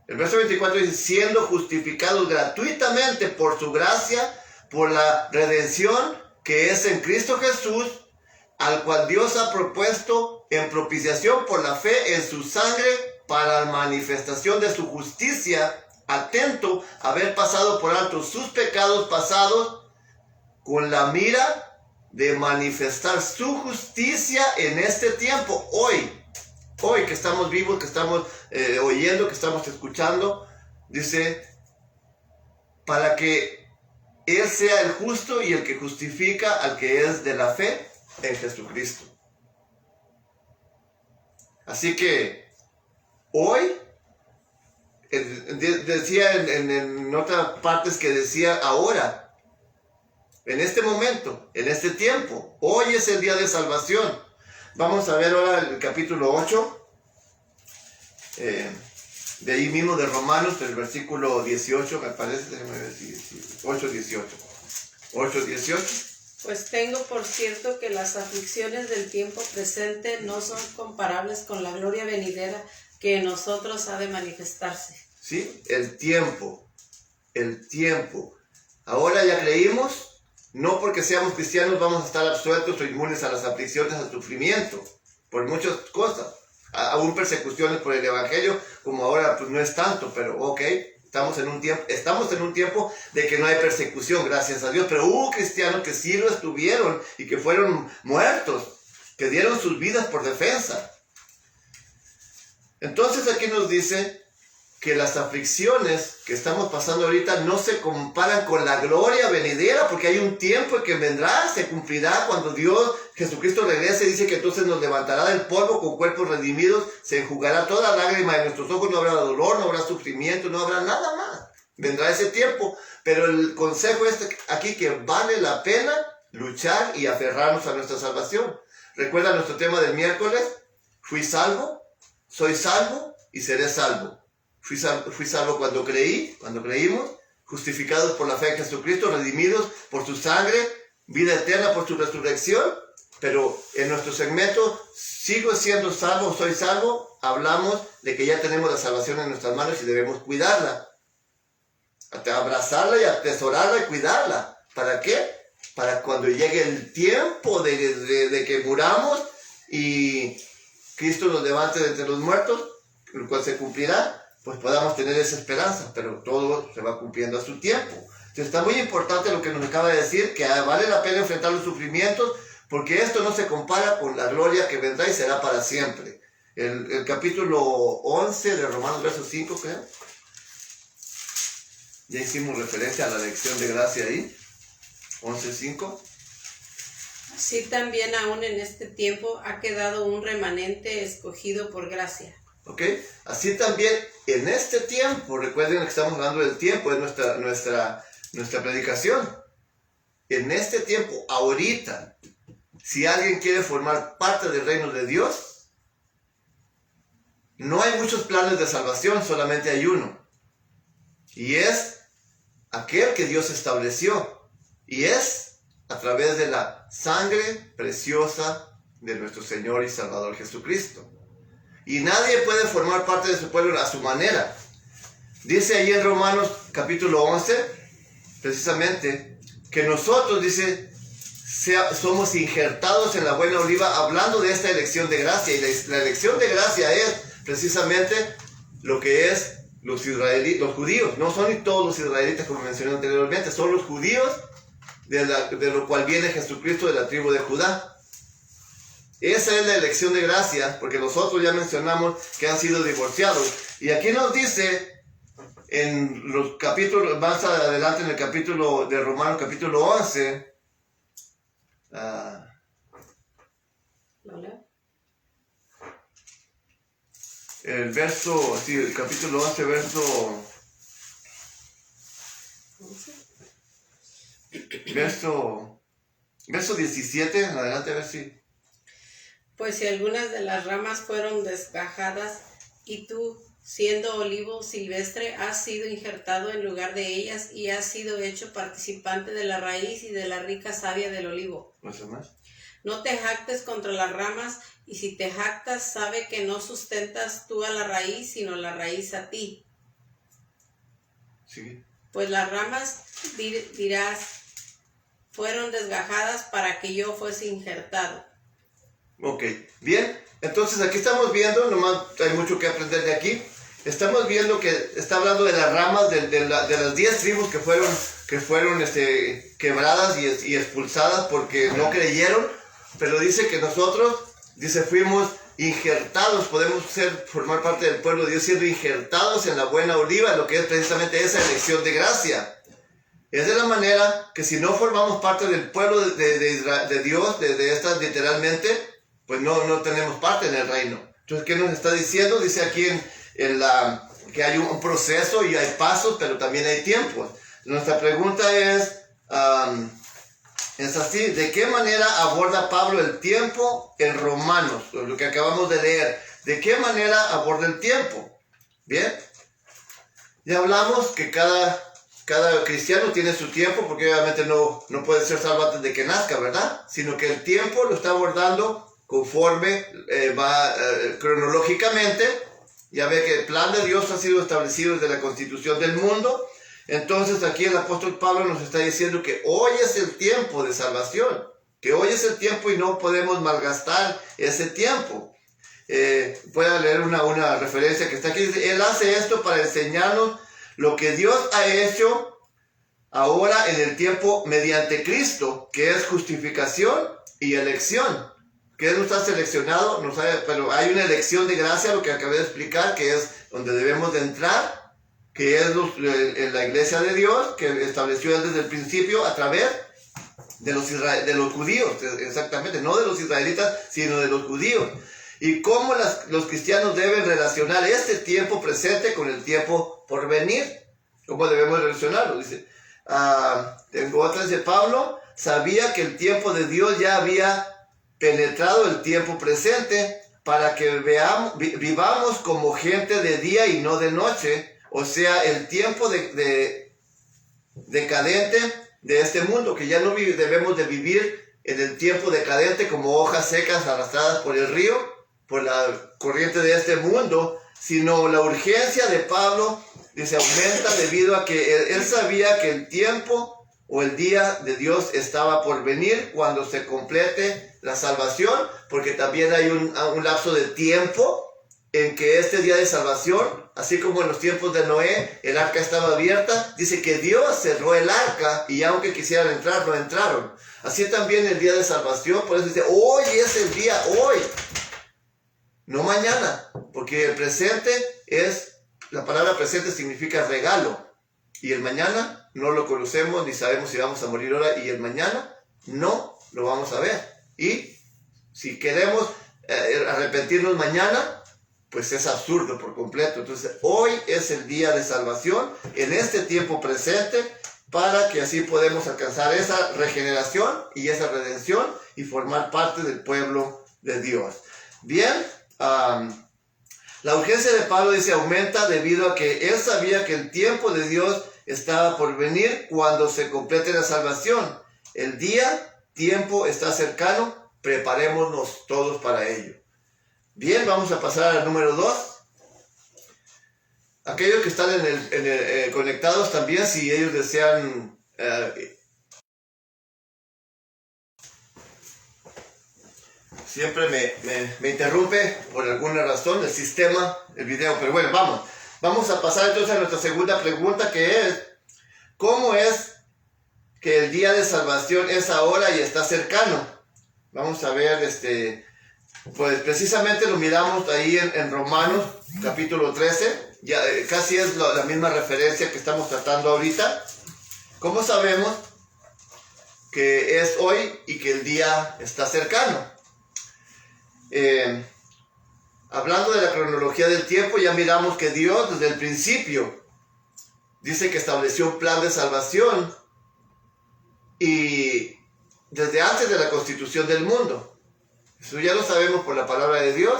El verso 24 dice, siendo justificados gratuitamente por su gracia, por la redención que es en Cristo Jesús, al cual Dios ha propuesto en propiciación por la fe en su sangre para la manifestación de su justicia, atento a haber pasado por alto sus pecados pasados, con la mira de manifestar su justicia en este tiempo, hoy que estamos vivos, que estamos oyendo, que estamos escuchando. Dice, para que Él sea el justo y el que justifica al que es de la fe en Jesucristo. Así que hoy, decía en otras partes que decía ahora, en este momento, en este tiempo, hoy es el día de salvación. Vamos a ver ahora el capítulo 8, de ahí mismo de Romanos, del versículo 18, me parece, déjame ver si 8:18. Pues tengo por cierto que las aflicciones del tiempo presente no son comparables con la gloria venidera que en nosotros ha de manifestarse. Sí, el tiempo. Ahora ya creímos. No porque seamos cristianos vamos a estar absueltos o inmunes a las aflicciones, al sufrimiento, por muchas cosas. Aún persecuciones por el evangelio, como ahora pues no es tanto, pero ok, estamos en un tiempo de que no hay persecución, gracias a Dios. Pero hubo cristianos que sí lo estuvieron y que fueron muertos, que dieron sus vidas por defensa. Entonces aquí nos dice que las aflicciones que estamos pasando ahorita no se comparan con la gloria venidera, porque hay un tiempo en que vendrá, se cumplirá cuando Dios, Jesucristo regrese. Dice que entonces nos levantará del polvo con cuerpos redimidos, se enjugará toda lágrima de nuestros ojos, no habrá dolor, no habrá sufrimiento, no habrá nada más. Vendrá ese tiempo, pero el consejo es aquí que vale la pena luchar y aferrarnos a nuestra salvación. Recuerda nuestro tema del miércoles: fui salvo, soy salvo y seré salvo. Fui salvo cuando creímos, justificados por la fe en Jesucristo, redimidos por su sangre, vida eterna por su resurrección. Pero en nuestro segmento, sigo siendo salvo, soy salvo, hablamos de que ya tenemos la salvación en nuestras manos y debemos cuidarla. Abrazarla y atesorarla y cuidarla. ¿Para qué? Para cuando llegue el tiempo de que muramos y Cristo nos levante de entre los muertos, el cual se cumplirá, pues podamos tener esa esperanza, pero todo se va cumpliendo a su tiempo. Entonces está muy importante lo que nos acaba de decir, que vale la pena enfrentar los sufrimientos, porque esto no se compara con la gloria que vendrá y será para siempre. El capítulo 11 de Romanos, verso 5, creo. Ya hicimos referencia a la lección de gracia ahí. 11:5. Así también aún en este tiempo ha quedado un remanente escogido por gracia. ¿Ok? Así también en este tiempo, recuerden que estamos hablando del tiempo, es nuestra predicación. En este tiempo, ahorita, si alguien quiere formar parte del reino de Dios, no hay muchos planes de salvación, solamente hay uno. Y es aquel que Dios estableció. Y es a través de la sangre preciosa de nuestro Señor y Salvador Jesucristo. Y nadie puede formar parte de su pueblo a su manera. Dice ahí en Romanos capítulo 11, precisamente, que nosotros, dice, somos injertados en la buena oliva, hablando de esta elección de gracia. Y la elección de gracia es precisamente lo que es los israelitas, los judíos. No son todos los israelitas, como mencioné anteriormente, son los judíos de lo cual viene Jesucristo de la tribu de Judá. Esa es la elección de gracia, porque nosotros ya mencionamos que han sido divorciados. Y aquí nos dice, en los capítulos, más adelante en el capítulo de Romanos, capítulo 11, el verso, sí, el capítulo 11, verso 17, en adelante, a ver si... Pues si algunas de las ramas fueron desgajadas, y tú, siendo olivo silvestre, has sido injertado en lugar de ellas, y has sido hecho participante de la raíz y de la rica savia del olivo. ¿Más o más? No te jactes contra las ramas, y si te jactas, sabe que no sustentas tú a la raíz, sino la raíz a ti. Sí. Pues las ramas, dirás, fueron desgajadas para que yo fuese injertado. Ok, bien, entonces aquí estamos viendo, nomás hay mucho que aprender de aquí. Estamos viendo que está hablando de las ramas de las 10 tribus que fueron quebradas y expulsadas porque no creyeron, pero dice que nosotros, dice, fuimos injertados, podemos formar parte del pueblo de Dios siendo injertados en la buena oliva, lo que es precisamente esa elección de gracia. Es de la manera que si no formamos parte del pueblo de Dios, de estas literalmente, pues no tenemos parte en el reino. Entonces, ¿qué nos está diciendo? Dice aquí que hay un proceso y hay pasos, pero también hay tiempos. Nuestra pregunta es así: ¿de qué manera aborda Pablo el tiempo en Romanos? Lo que acabamos de leer. ¿De qué manera aborda el tiempo? Bien, ya hablamos que cada cristiano tiene su tiempo, porque obviamente no puede ser salvo antes de que nazca, ¿verdad? Sino que el tiempo lo está abordando conforme va cronológicamente. Ya ve que el plan de Dios ha sido establecido desde la constitución del mundo. Entonces aquí el apóstol Pablo nos está diciendo que hoy es el tiempo de salvación, que hoy es el tiempo y no podemos malgastar ese tiempo. Voy a leer una referencia que está aquí. Él hace esto para enseñarnos lo que Dios ha hecho ahora en el tiempo mediante Cristo, que es justificación y elección. Que Él nos ha seleccionado, pero hay una elección de gracia, lo que acabé de explicar, que es donde debemos de entrar, que es en la iglesia de Dios, que estableció Él desde el principio a través de los judíos, exactamente, no de los israelitas, sino de los judíos. Y cómo los cristianos deben relacionar este tiempo presente con el tiempo por venir. ¿Cómo debemos relacionarlo? Dice, tengo otra, dice Pablo, sabía que el tiempo de Dios ya había penetrado el tiempo presente para que vivamos como gente de día y no de noche, o sea, el tiempo decadente de este mundo, que ya no debemos de vivir en el tiempo decadente como hojas secas arrastradas por el río, por la corriente de este mundo, sino la urgencia de Pablo se aumenta debido a que él sabía que el tiempo o el día de Dios estaba por venir cuando se complete la salvación, porque también hay un lapso de tiempo en que este día de salvación, así como en los tiempos de Noé, el arca estaba abierta, dice que Dios cerró el arca y aunque quisieran entrar, no entraron. Así también el día de salvación, por eso dice, hoy es el día, hoy, no mañana, porque el presente la palabra presente significa regalo, y el mañana no lo conocemos ni sabemos si vamos a morir ahora, y el mañana no lo vamos a ver. Y si queremos arrepentirnos mañana, pues es absurdo por completo. Entonces hoy es el día de salvación en este tiempo presente, para que así podemos alcanzar esa regeneración y esa redención y formar parte del pueblo de Dios. Bien, La urgencia de Pablo, dice, aumenta debido a que él sabía que el tiempo de Dios estaba por venir cuando se complete la salvación. El tiempo está cercano, preparémonos todos para ello. Bien, vamos a pasar al número 2. Aquellos que están conectados también, si ellos desean siempre me interrumpe por alguna razón el sistema, el video, pero bueno, vamos a pasar entonces a nuestra segunda pregunta, que es: ¿cómo es que el día de salvación es ahora y está cercano? Vamos a ver, pues precisamente lo miramos ahí en Romanos capítulo 13, ya casi es la misma referencia que estamos tratando ahorita. ¿Cómo sabemos que es hoy y que el día está cercano? Hablando de la cronología del tiempo, ya miramos que Dios desde el principio dice que estableció un plan de salvación, y desde antes de la constitución del mundo. Eso ya lo sabemos por la palabra de Dios,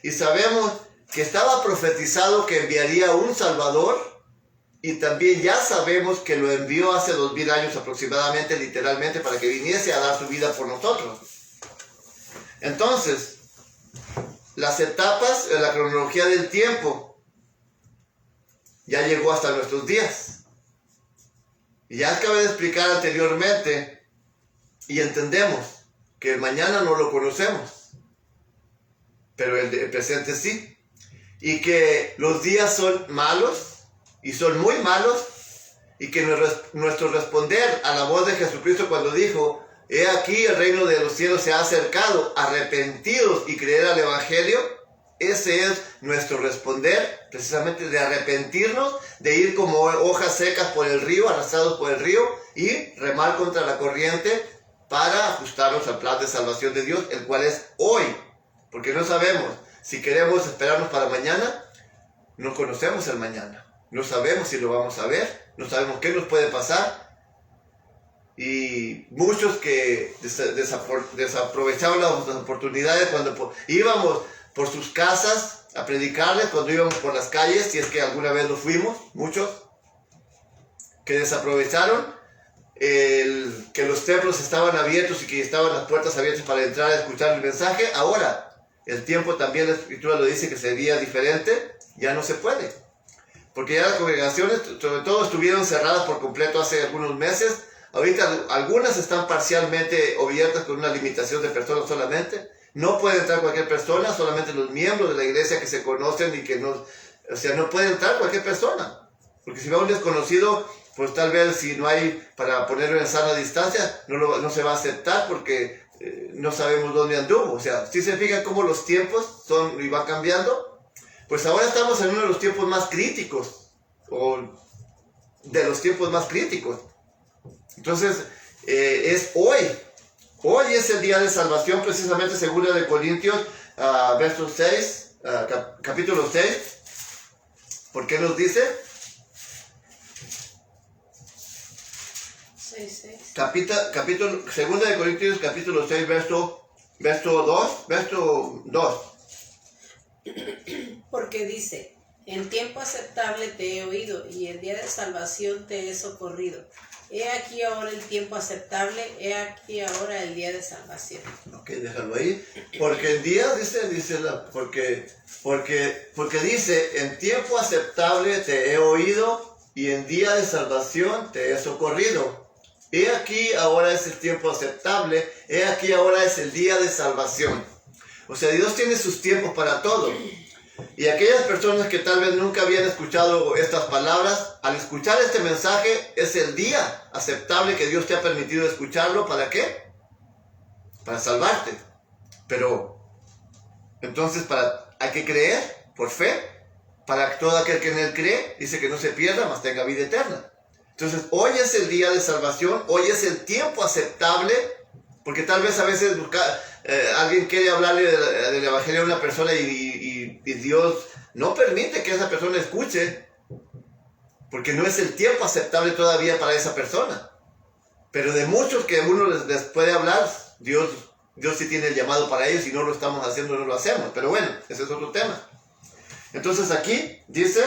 y sabemos que estaba profetizado que enviaría un Salvador, y también ya sabemos que lo envió hace 2000 años aproximadamente, literalmente, para que viniese a dar su vida por nosotros. Entonces, las etapas de la cronología del tiempo ya llegó hasta nuestros días. Y ya acabé de explicar anteriormente, y entendemos que el mañana no lo conocemos, pero el presente sí. Y que los días son malos, y son muy malos, y que nuestro responder a la voz de Jesucristo cuando dijo: he aquí el reino de los cielos se ha acercado, arrepentidos y creer al Evangelio. Ese es nuestro responder, precisamente de arrepentirnos, de ir como hojas secas por el río, arrastrados por el río, y remar contra la corriente para ajustarnos al plan de salvación de Dios, el cual es hoy. Porque no sabemos si queremos esperarnos para mañana, no conocemos el mañana, no sabemos si lo vamos a ver, no sabemos qué nos puede pasar. Y muchos que desaprovechaban las oportunidades cuando íbamos por sus casas a predicarles, cuando íbamos por las calles, si es que alguna vez lo fuimos, muchos que desaprovecharon que los templos estaban abiertos y que estaban las puertas abiertas para entrar a escuchar el mensaje. Ahora el tiempo, también la Escritura lo dice, que sería diferente, ya no se puede, porque ya las congregaciones, sobre todo, estuvieron cerradas por completo hace algunos meses. Ahorita algunas están parcialmente abiertas con una limitación de personas solamente. No puede entrar cualquier persona, solamente los miembros de la iglesia que se conocen y que no... O sea, no puede entrar cualquier persona. Porque si va un desconocido, pues tal vez si no hay para ponerlo en sana distancia, no se va a aceptar porque no sabemos dónde anduvo. O sea, si se fijan cómo los tiempos son y van cambiando, pues ahora estamos en uno de los tiempos más críticos, o de los tiempos más críticos. Entonces, es hoy. Hoy es el día de salvación, precisamente según de Corintios, verso 6, capítulo 6. ¿Por qué nos dice? 6. Segunda de Corintios, capítulo 6, verso 2. Porque dice: en tiempo aceptable te he oído, y el día de salvación te he socorrido. He aquí ahora el tiempo aceptable, he aquí ahora el día de salvación. Ok, déjalo ahí. Porque el día, porque dice: en tiempo aceptable te he oído, y en día de salvación te he socorrido. He aquí ahora es el tiempo aceptable, he aquí ahora es el día de salvación. O sea, Dios tiene sus tiempos para todo. Y aquellas personas que tal vez nunca habían escuchado estas palabras, al escuchar este mensaje, es el día aceptable que Dios te ha permitido escucharlo. ¿Para qué? Para salvarte. Pero, entonces, hay que creer por fe. Para todo aquel que en él cree, dice que no se pierda, mas tenga vida eterna. Entonces, hoy es el día de salvación, hoy es el tiempo aceptable, porque tal vez a veces alguien quiere hablarle del Evangelio a una persona y Dios no permite que esa persona escuche, porque no es el tiempo aceptable todavía para esa persona. Pero de muchos que uno les puede hablar, Dios sí tiene el llamado para ellos, y no lo estamos haciendo, no lo hacemos. Pero bueno, ese es otro tema. Entonces aquí dice,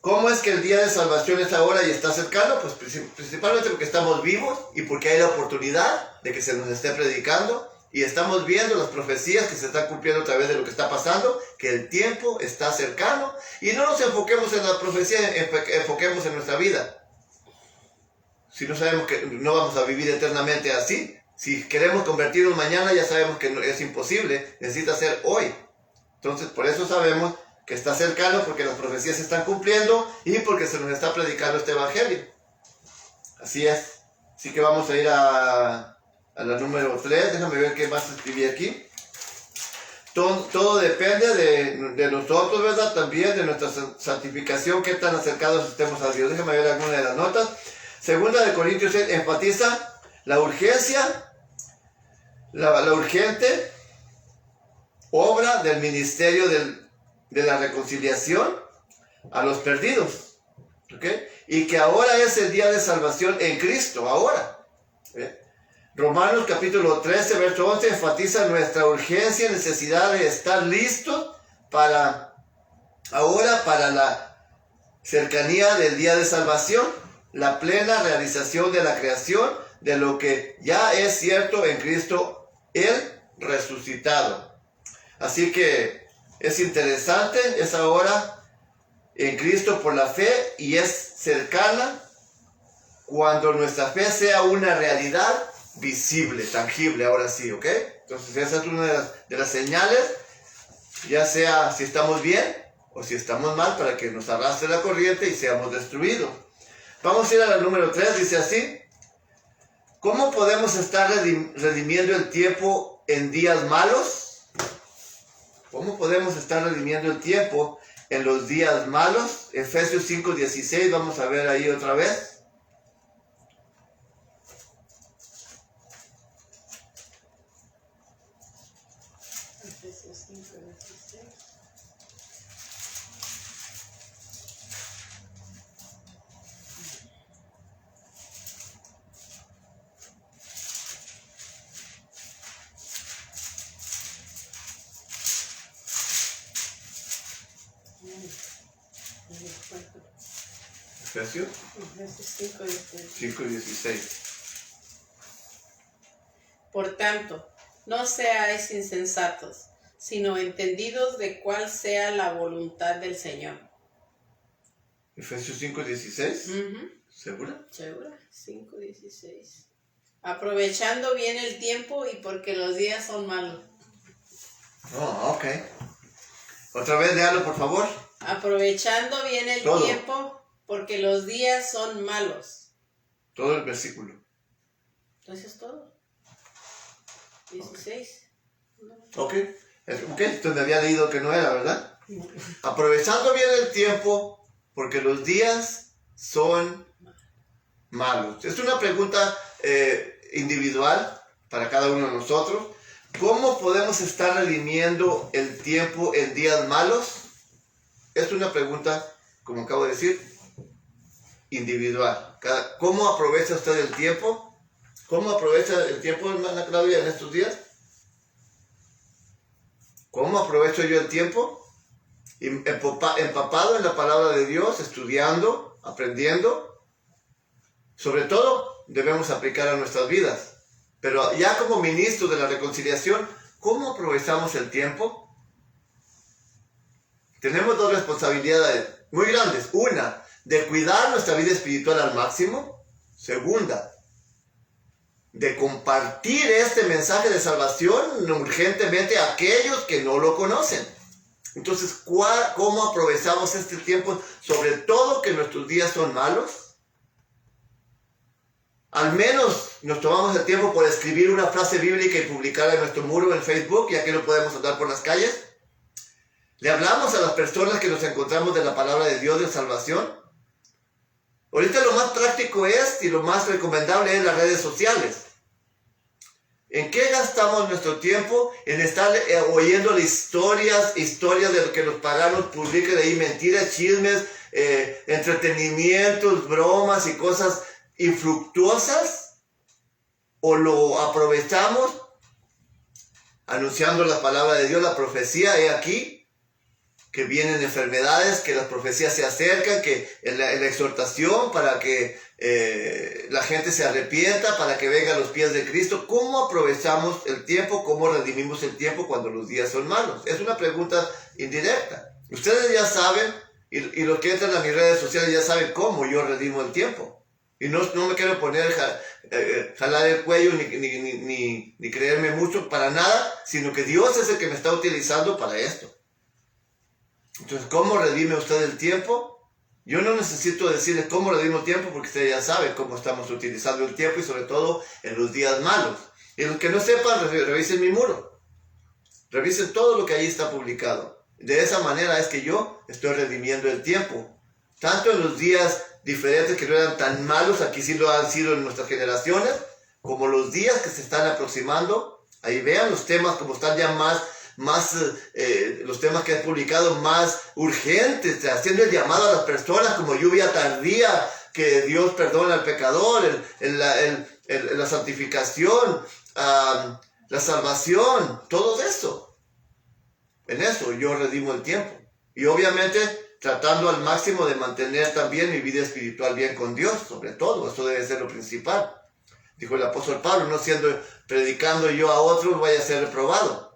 ¿cómo es que el día de salvación es ahora y está cercano? Pues principalmente porque estamos vivos y porque hay la oportunidad de que se nos esté predicando y estamos viendo las profecías que se están cumpliendo a través de lo que está pasando, que el tiempo está cercano y no nos enfoquemos en la profecía, enfoquemos en nuestra vida. Si no sabemos que no vamos a vivir eternamente así, si queremos convertirnos mañana ya sabemos que es imposible, necesita ser hoy. Entonces por eso sabemos que está cercano, porque las profecías se están cumpliendo y porque se nos está predicando este evangelio. Así es. Así que vamos a ir a la número 3. Déjame ver qué más escribí aquí. Todo depende de nosotros, ¿verdad? También de nuestra santificación, qué tan acercados estemos a Dios. Déjame ver algunas de las notas. Segunda de Corintios enfatiza la urgencia, la urgente obra del ministerio de la reconciliación a los perdidos, ¿ok? Y que ahora es el día de salvación en Cristo, ahora. Romanos capítulo 13, verso 11 enfatiza nuestra urgencia y necesidad de estar listos para la cercanía del día de salvación, la plena realización de la creación, de lo que ya es cierto en Cristo, el resucitado. Así que es interesante, es ahora en Cristo por la fe y es cercana cuando nuestra fe sea una realidad visible, tangible, ahora sí, ¿ok? Entonces esa es una de las señales, ya sea si estamos bien o si estamos mal, para que nos arrastre la corriente y seamos destruidos. Vamos a ir a la número 3, dice así: ¿cómo podemos estar redimiendo el tiempo en días malos? ¿Cómo podemos estar redimiendo el tiempo en los días malos? Efesios 5:16, vamos a ver ahí otra vez. Efesios 5:16. Efesios 5:16. Por tanto, no seáis insensatos, sino entendidos de cuál sea la voluntad del Señor. Efesios 5:16. ¿Segura? ¿Segura? 5:16. Aprovechando bien el tiempo y porque los días son malos. Oh, ok. Otra vez, léalo, por favor. Aprovechando bien el tiempo porque los días son malos. Todo el versículo. Entonces todo. 16. Ok. Entonces me había leído que no era, ¿verdad? Aprovechando bien el tiempo porque los días son malos. Es una pregunta individual para cada uno de nosotros. ¿Cómo podemos estar redimiendo el tiempo en días malos? Es una pregunta, como acabo de decir, individual. ¿Cómo aprovecha usted el tiempo? ¿Cómo aprovecha el tiempo, hermana Claudia, en estos días? ¿Cómo aprovecho yo el tiempo? Empapado en la palabra de Dios, estudiando, aprendiendo. Sobre todo, debemos aplicar a nuestras vidas. Pero ya como ministro de la reconciliación, ¿cómo aprovechamos el tiempo? Tenemos dos responsabilidades muy grandes. Una, de cuidar nuestra vida espiritual al máximo. Segunda, de compartir este mensaje de salvación urgentemente a aquellos que no lo conocen. Entonces, ¿cómo aprovechamos este tiempo? Sobre todo que nuestros días son malos. Al menos nos tomamos el tiempo por escribir una frase bíblica y publicarla en nuestro muro en Facebook, ya que no podemos andar por las calles. Le hablamos a las personas que nos encontramos de la palabra de Dios de salvación. Ahorita lo más práctico y lo más recomendable es las redes sociales. ¿En qué gastamos nuestro tiempo? En estar oyendo historias de lo que los paganos publican ahí, mentiras, chismes, entretenimientos, bromas y cosas infructuosas, o lo aprovechamos anunciando la palabra de Dios, la profecía, aquí, que vienen enfermedades, que las profecías se acercan, que la exhortación para que la gente se arrepienta, para que venga a los pies de Cristo. ¿Cómo aprovechamos el tiempo? ¿Cómo redimimos el tiempo cuando los días son malos? Es una pregunta indirecta. Ustedes ya saben, y los que entran a mis redes sociales ya saben cómo yo redimo el tiempo. Y no me quiero poner jalar el cuello ni creerme mucho para nada, sino que Dios es el que me está utilizando para esto. Entonces, ¿cómo redime usted el tiempo? Yo no necesito decirles cómo redimo el tiempo, porque usted ya sabe cómo estamos utilizando el tiempo, y sobre todo en los días malos. Y los que no sepan, revisen mi muro. Revisen todo lo que ahí está publicado. De esa manera es que yo estoy redimiendo el tiempo. Tanto en los días diferentes que no eran tan malos, aquí sí lo han sido en nuestras generaciones, como los días que se están aproximando. Ahí vean los temas como están ya más los temas que he publicado más urgentes, haciendo el llamado a las personas como lluvia tardía, que Dios perdona al pecador, la santificación, la salvación, todo eso. En eso yo redimo el tiempo. Y obviamente tratando al máximo de mantener también mi vida espiritual bien con Dios, sobre todo. Eso debe ser lo principal. Dijo el apóstol Pablo, no siendo predicando yo a otros, vaya a ser reprobado.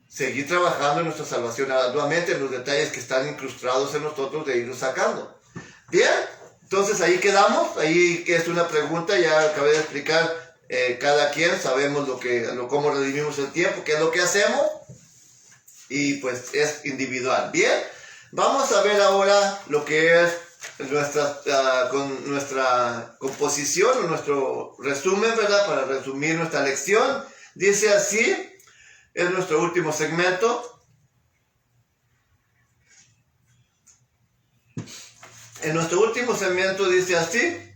Seguir trabajando en nuestra salvación arduamente, en los detalles que están incrustados en nosotros, de irlos sacando. Bien, entonces ahí quedamos. Ahí que es una pregunta, ya acabé de explicar. Cada quien sabemos cómo redimimos el tiempo, qué es lo que hacemos, y pues es individual. Bien, vamos a ver ahora lo que es con nuestra composición o nuestro resumen, ¿verdad? Para resumir nuestra lección. Dice así, es nuestro último segmento. En nuestro último segmento dice así,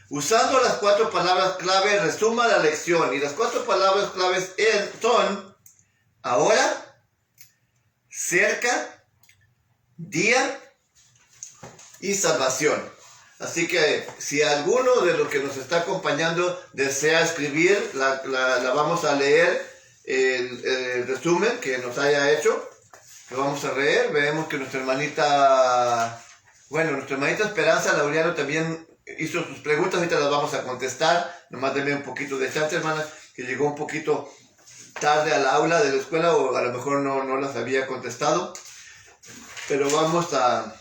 usando las 4 palabras clave, resuma la lección. Y las 4 palabras claves son ahora, cerca, día y salvación. Así que si alguno de los que nos está acompañando desea escribir, la vamos a leer, el resumen que nos haya hecho. Lo vamos a leer. Vemos que nuestra hermanita Esperanza Laureano también hizo sus preguntas. Ahorita las vamos a contestar. Nomás denme un poquito de chance, hermanas, que llegó un poquito tarde al aula de la escuela, o a lo mejor no las había contestado. Pero vamos a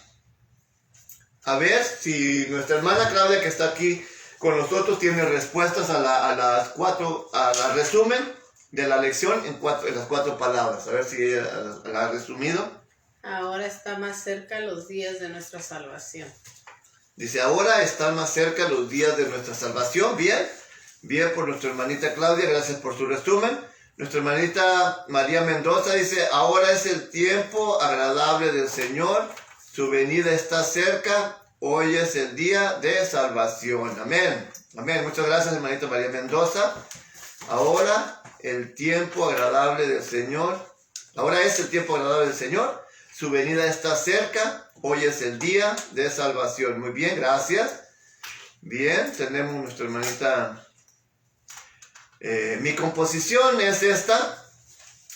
ver si nuestra hermana Claudia, que está aquí con nosotros, tiene respuestas a las 4, al resumen de la lección en las 4 palabras. A ver si ella la ha resumido. Ahora está más cerca los días de nuestra salvación. Dice, ahora están más cerca los días de nuestra salvación. Bien, bien por nuestra hermanita Claudia, gracias por su resumen. Nuestra hermanita María Mendoza dice, ahora es el tiempo agradable del Señor, su venida está cerca, hoy es el día de salvación. Amén. Amén. Muchas gracias, hermanita María Mendoza. Ahora el tiempo agradable del Señor. Ahora es el tiempo agradable del Señor. Su venida está cerca. Hoy es el día de salvación. Muy bien, gracias. Bien, tenemos nuestra hermanita. Mi composición es esta.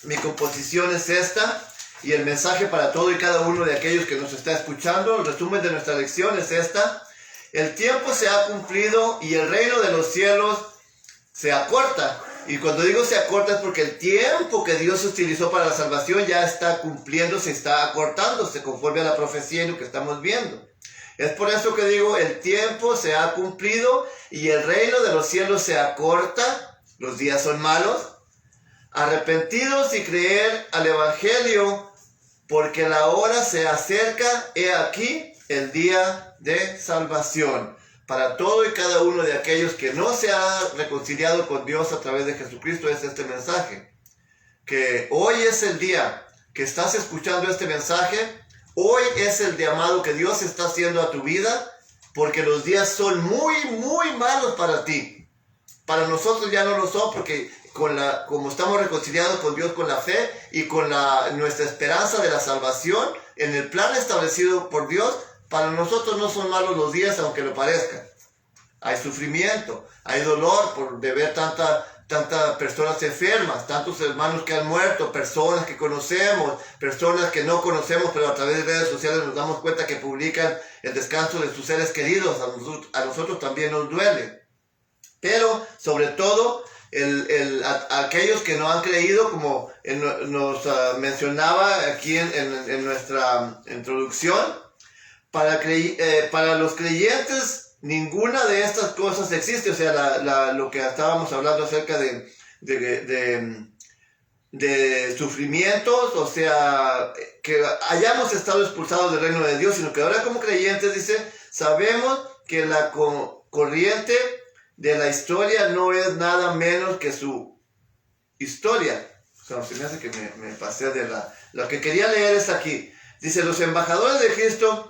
Mi composición es esta. Y el mensaje para todo y cada uno de aquellos que nos está escuchando, el resumen de nuestra lección es esta. El tiempo se ha cumplido y el reino de los cielos se acorta. Y cuando digo se acorta es porque el tiempo que Dios utilizó para la salvación ya está cumpliéndose, está acortándose conforme a la profecía y lo que estamos viendo. Es por eso que digo, el tiempo se ha cumplido y el reino de los cielos se acorta. Los días son malos. Arrepentidos y creer al Evangelio, porque la hora se acerca. He aquí el día de salvación. Para todo y cada uno de aquellos que no se ha reconciliado con Dios a través de Jesucristo es este mensaje. Que hoy es el día que estás escuchando este mensaje. Hoy es el llamado que Dios está haciendo a tu vida, porque los días son muy, muy malos para ti. Para nosotros ya no lo son, porque como estamos reconciliados con Dios con la fe y con nuestra esperanza de la salvación, en el plan establecido por Dios, para nosotros no son malos los días, aunque lo parezcan. Hay sufrimiento, hay dolor por ver tanta tantas personas enfermas, tantos hermanos que han muerto, personas que conocemos, personas que no conocemos, pero a través de redes sociales nos damos cuenta que publican el descanso de sus seres queridos. A nosotros también nos duele. Pero sobre todo aquellos que no han creído, como nos mencionaba aquí en nuestra introducción, para los creyentes ninguna de estas cosas existe. O sea, lo que estábamos hablando acerca de sufrimientos, o sea, que hayamos estado expulsados del reino de Dios, sino que ahora como creyentes, dice, sabemos que la corriente de la historia no es nada menos que su historia. O sea, se me hace que me pasé de lo que quería leer es aquí. Dice, los embajadores de Cristo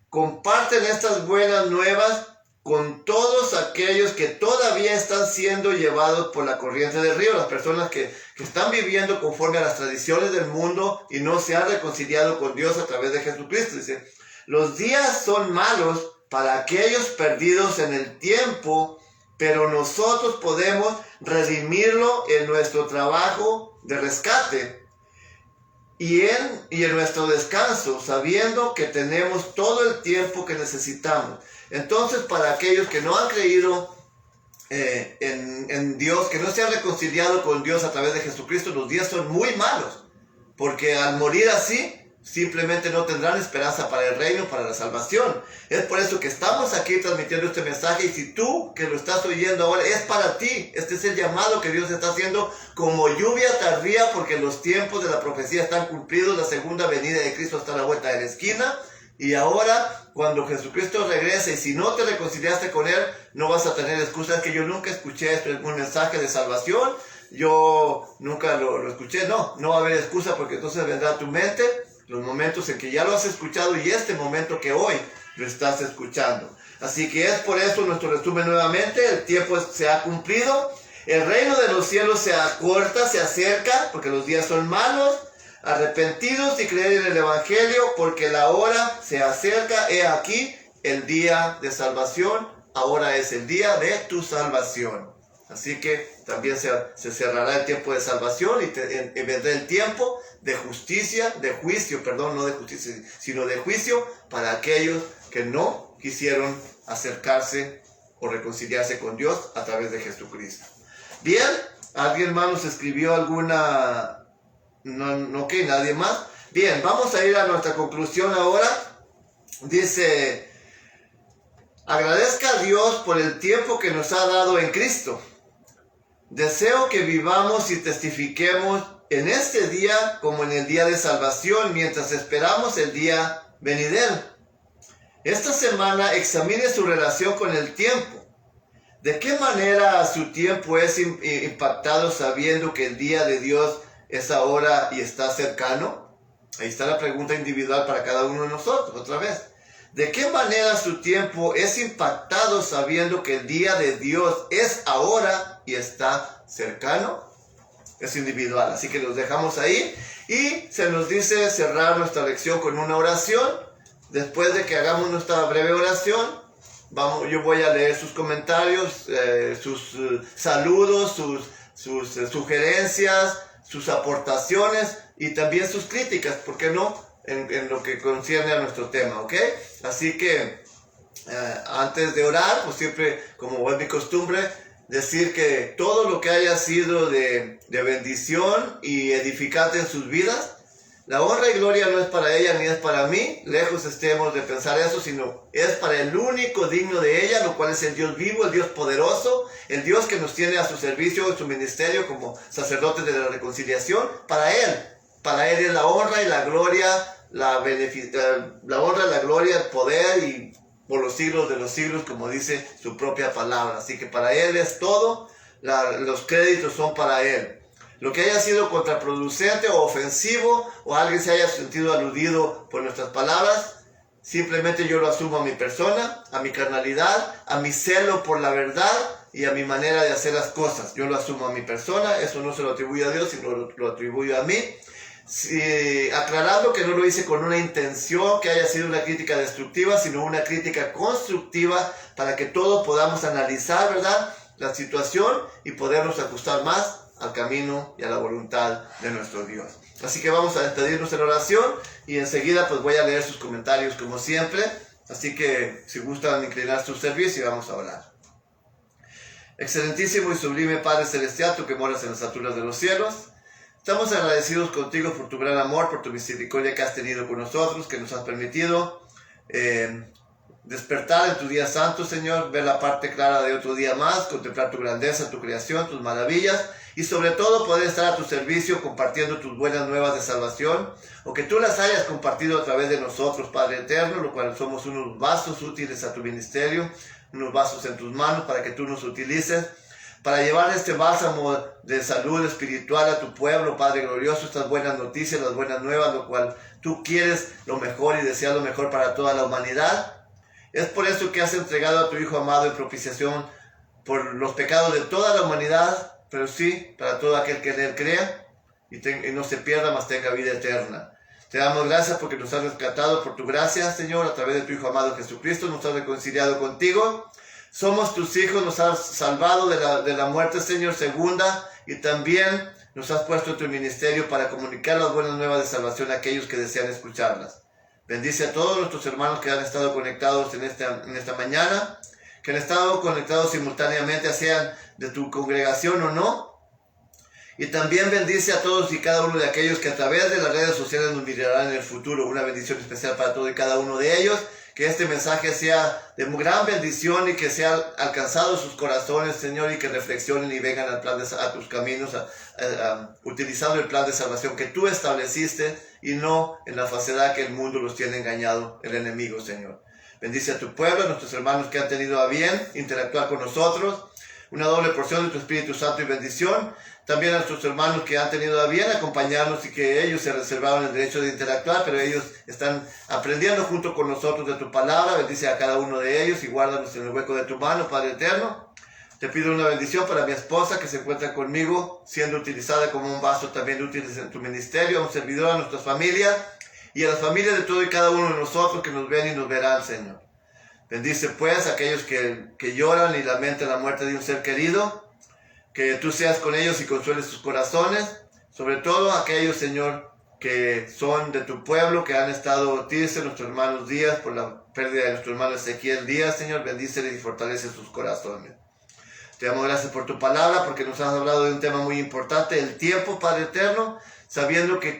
comparten estas buenas nuevas con todos aquellos que todavía están siendo llevados por la corriente del río, las personas que están viviendo conforme a las tradiciones del mundo y no se han reconciliado con Dios a través de Jesucristo. Dice, los días son malos para aquellos perdidos en el tiempo, pero nosotros podemos redimirlo en nuestro trabajo de rescate y en nuestro descanso, sabiendo que tenemos todo el tiempo que necesitamos. Entonces, para aquellos que no han creído en Dios, que no se han reconciliado con Dios a través de Jesucristo, los días son muy malos, porque al morir así, simplemente no tendrán esperanza para el reino, para la salvación. Es por eso que estamos aquí transmitiendo este mensaje, y si tú que lo estás oyendo ahora, es para ti. Este es el llamado que Dios está haciendo como lluvia tardía, porque los tiempos de la profecía están cumplidos, la segunda venida de Cristo está a la vuelta de la esquina, y ahora, cuando Jesucristo regrese, y si no te reconciliaste con Él, no vas a tener excusas. Que yo nunca escuché un mensaje de salvación, yo nunca lo escuché. No va a haber excusa, porque entonces vendrá a tu mente los momentos en que ya lo has escuchado y este momento que hoy lo estás escuchando. Así que es por eso nuestro resumen nuevamente. El tiempo se ha cumplido, el reino de los cielos se acorta, se acerca, porque los días son malos. Arrepentidos y creer en el Evangelio, porque la hora se acerca. He aquí el día de salvación, ahora es el día de tu salvación. Así que también se cerrará el tiempo de salvación y vendrá el tiempo de justicia, de juicio, perdón, no de justicia, sino de juicio para aquellos que no quisieron acercarse o reconciliarse con Dios a través de Jesucristo. Bien, ¿alguien más nos escribió alguna? No, que nadie más. Bien, vamos a ir a nuestra conclusión ahora. Dice, agradezca a Dios por el tiempo que nos ha dado en Cristo. Deseo que vivamos y testifiquemos en este día como en el día de salvación, mientras esperamos el día venidero. Esta semana examine su relación con el tiempo. ¿De qué manera su tiempo es impactado sabiendo que el día de Dios es ahora y está cercano? Ahí está la pregunta individual para cada uno de nosotros, otra vez. ¿De qué manera su tiempo es impactado sabiendo que el día de Dios es ahora y está cercano? Es individual, así que los dejamos ahí. Y se nos dice cerrar nuestra lección con una oración. Después de que hagamos nuestra breve oración, yo voy a leer sus comentarios, sus saludos, sus sugerencias, sus aportaciones y también sus críticas, ¿por qué no? En lo que concierne a nuestro tema, ¿ok? Así que antes de orar, pues siempre, como es mi costumbre, decir que todo lo que haya sido de bendición y edificante en sus vidas, la honra y gloria no es para ella ni es para mí, lejos estemos de pensar eso, sino es para el único digno de ella, lo cual es el Dios vivo, el Dios poderoso, el Dios que nos tiene a su servicio, en su ministerio como sacerdotes de la reconciliación. Para Él es la honra y la gloria, la honra, la gloria, el poder y por los siglos de los siglos, como dice su propia palabra. Así que para Él es todo, los créditos son para Él. Lo que haya sido contraproducente o ofensivo, o alguien se haya sentido aludido por nuestras palabras, simplemente yo lo asumo a mi persona, a mi carnalidad, a mi celo por la verdad y a mi manera de hacer las cosas. Yo lo asumo a mi persona, eso no se lo atribuyo a Dios, sino lo atribuyo a mí. Aclarando que no lo hice con una intención que haya sido una crítica destructiva, sino una crítica constructiva para que todos podamos analizar, ¿verdad? la situación y podernos ajustar más al camino y a la voluntad de nuestro Dios. Así que vamos a despedirnos en oración y enseguida pues voy a leer sus comentarios como siempre. Así que si gustan inclinar su servicio, vamos a orar. Excelentísimo y sublime Padre Celestial, tú que moras en las alturas de los cielos, estamos agradecidos contigo por tu gran amor, por tu misericordia que has tenido con nosotros, que nos has permitido despertar en tu día santo, Señor, ver la parte clara de otro día más, contemplar tu grandeza, tu creación, tus maravillas y sobre todo poder estar a tu servicio compartiendo tus buenas nuevas de salvación o que tú las hayas compartido a través de nosotros, Padre Eterno, lo cual somos unos vasos útiles a tu ministerio, unos vasos en tus manos para que tú nos utilices para llevar este bálsamo de salud espiritual a tu pueblo, Padre glorioso, estas buenas noticias, las buenas nuevas, lo cual tú quieres lo mejor y deseas lo mejor para toda la humanidad. Es por eso que has entregado a tu Hijo amado en propiciación por los pecados de toda la humanidad, pero sí para todo aquel que en él crea y no se pierda, mas tenga vida eterna. Te damos gracias porque nos has rescatado por tu gracia, Señor, a través de tu Hijo amado Jesucristo, nos has reconciliado contigo. Somos tus hijos, nos has salvado de la muerte, Señor, segunda, y también nos has puesto en tu ministerio para comunicar las buenas nuevas de salvación a aquellos que desean escucharlas. Bendice a todos nuestros hermanos que han estado conectados en esta mañana, que han estado conectados simultáneamente, sean de tu congregación o no. Y también bendice a todos y cada uno de aquellos que a través de las redes sociales nos mirarán en el futuro. Una bendición especial para todos y cada uno de ellos. Que este mensaje sea de gran bendición y que sea alcanzado sus corazones, Señor, y que reflexionen y vengan al plan a tus caminos, utilizando el plan de salvación que tú estableciste y no en la falsedad que el mundo los tiene engañado, el enemigo, Señor. Bendice a tu pueblo, a nuestros hermanos que han tenido a bien interactuar con nosotros. Una doble porción de tu Espíritu Santo y bendición. También a nuestros hermanos que han tenido a bien acompañarnos y que ellos se reservaron el derecho de interactuar, pero ellos están aprendiendo junto con nosotros de tu palabra. Bendice a cada uno de ellos y guárdanos en el hueco de tu mano, Padre Eterno. Te pido una bendición para mi esposa que se encuentra conmigo, siendo utilizada como un vaso también útil en tu ministerio, a un servidor, a nuestras familias y a las familias de todo y cada uno de nosotros que nos ven y nos verán, Señor. Bendice pues a aquellos que lloran y lamentan la muerte de un ser querido. Que tú seas con ellos y consueles sus corazones, sobre todo aquellos, Señor, que son de tu pueblo, que han estado tristes, nuestros hermanos Díaz, por la pérdida de nuestro hermano Ezequiel Díaz, Señor, bendíceles y fortalece sus corazones. Te damos gracias por tu palabra, porque nos has hablado de un tema muy importante, el tiempo, Padre Eterno, sabiendo que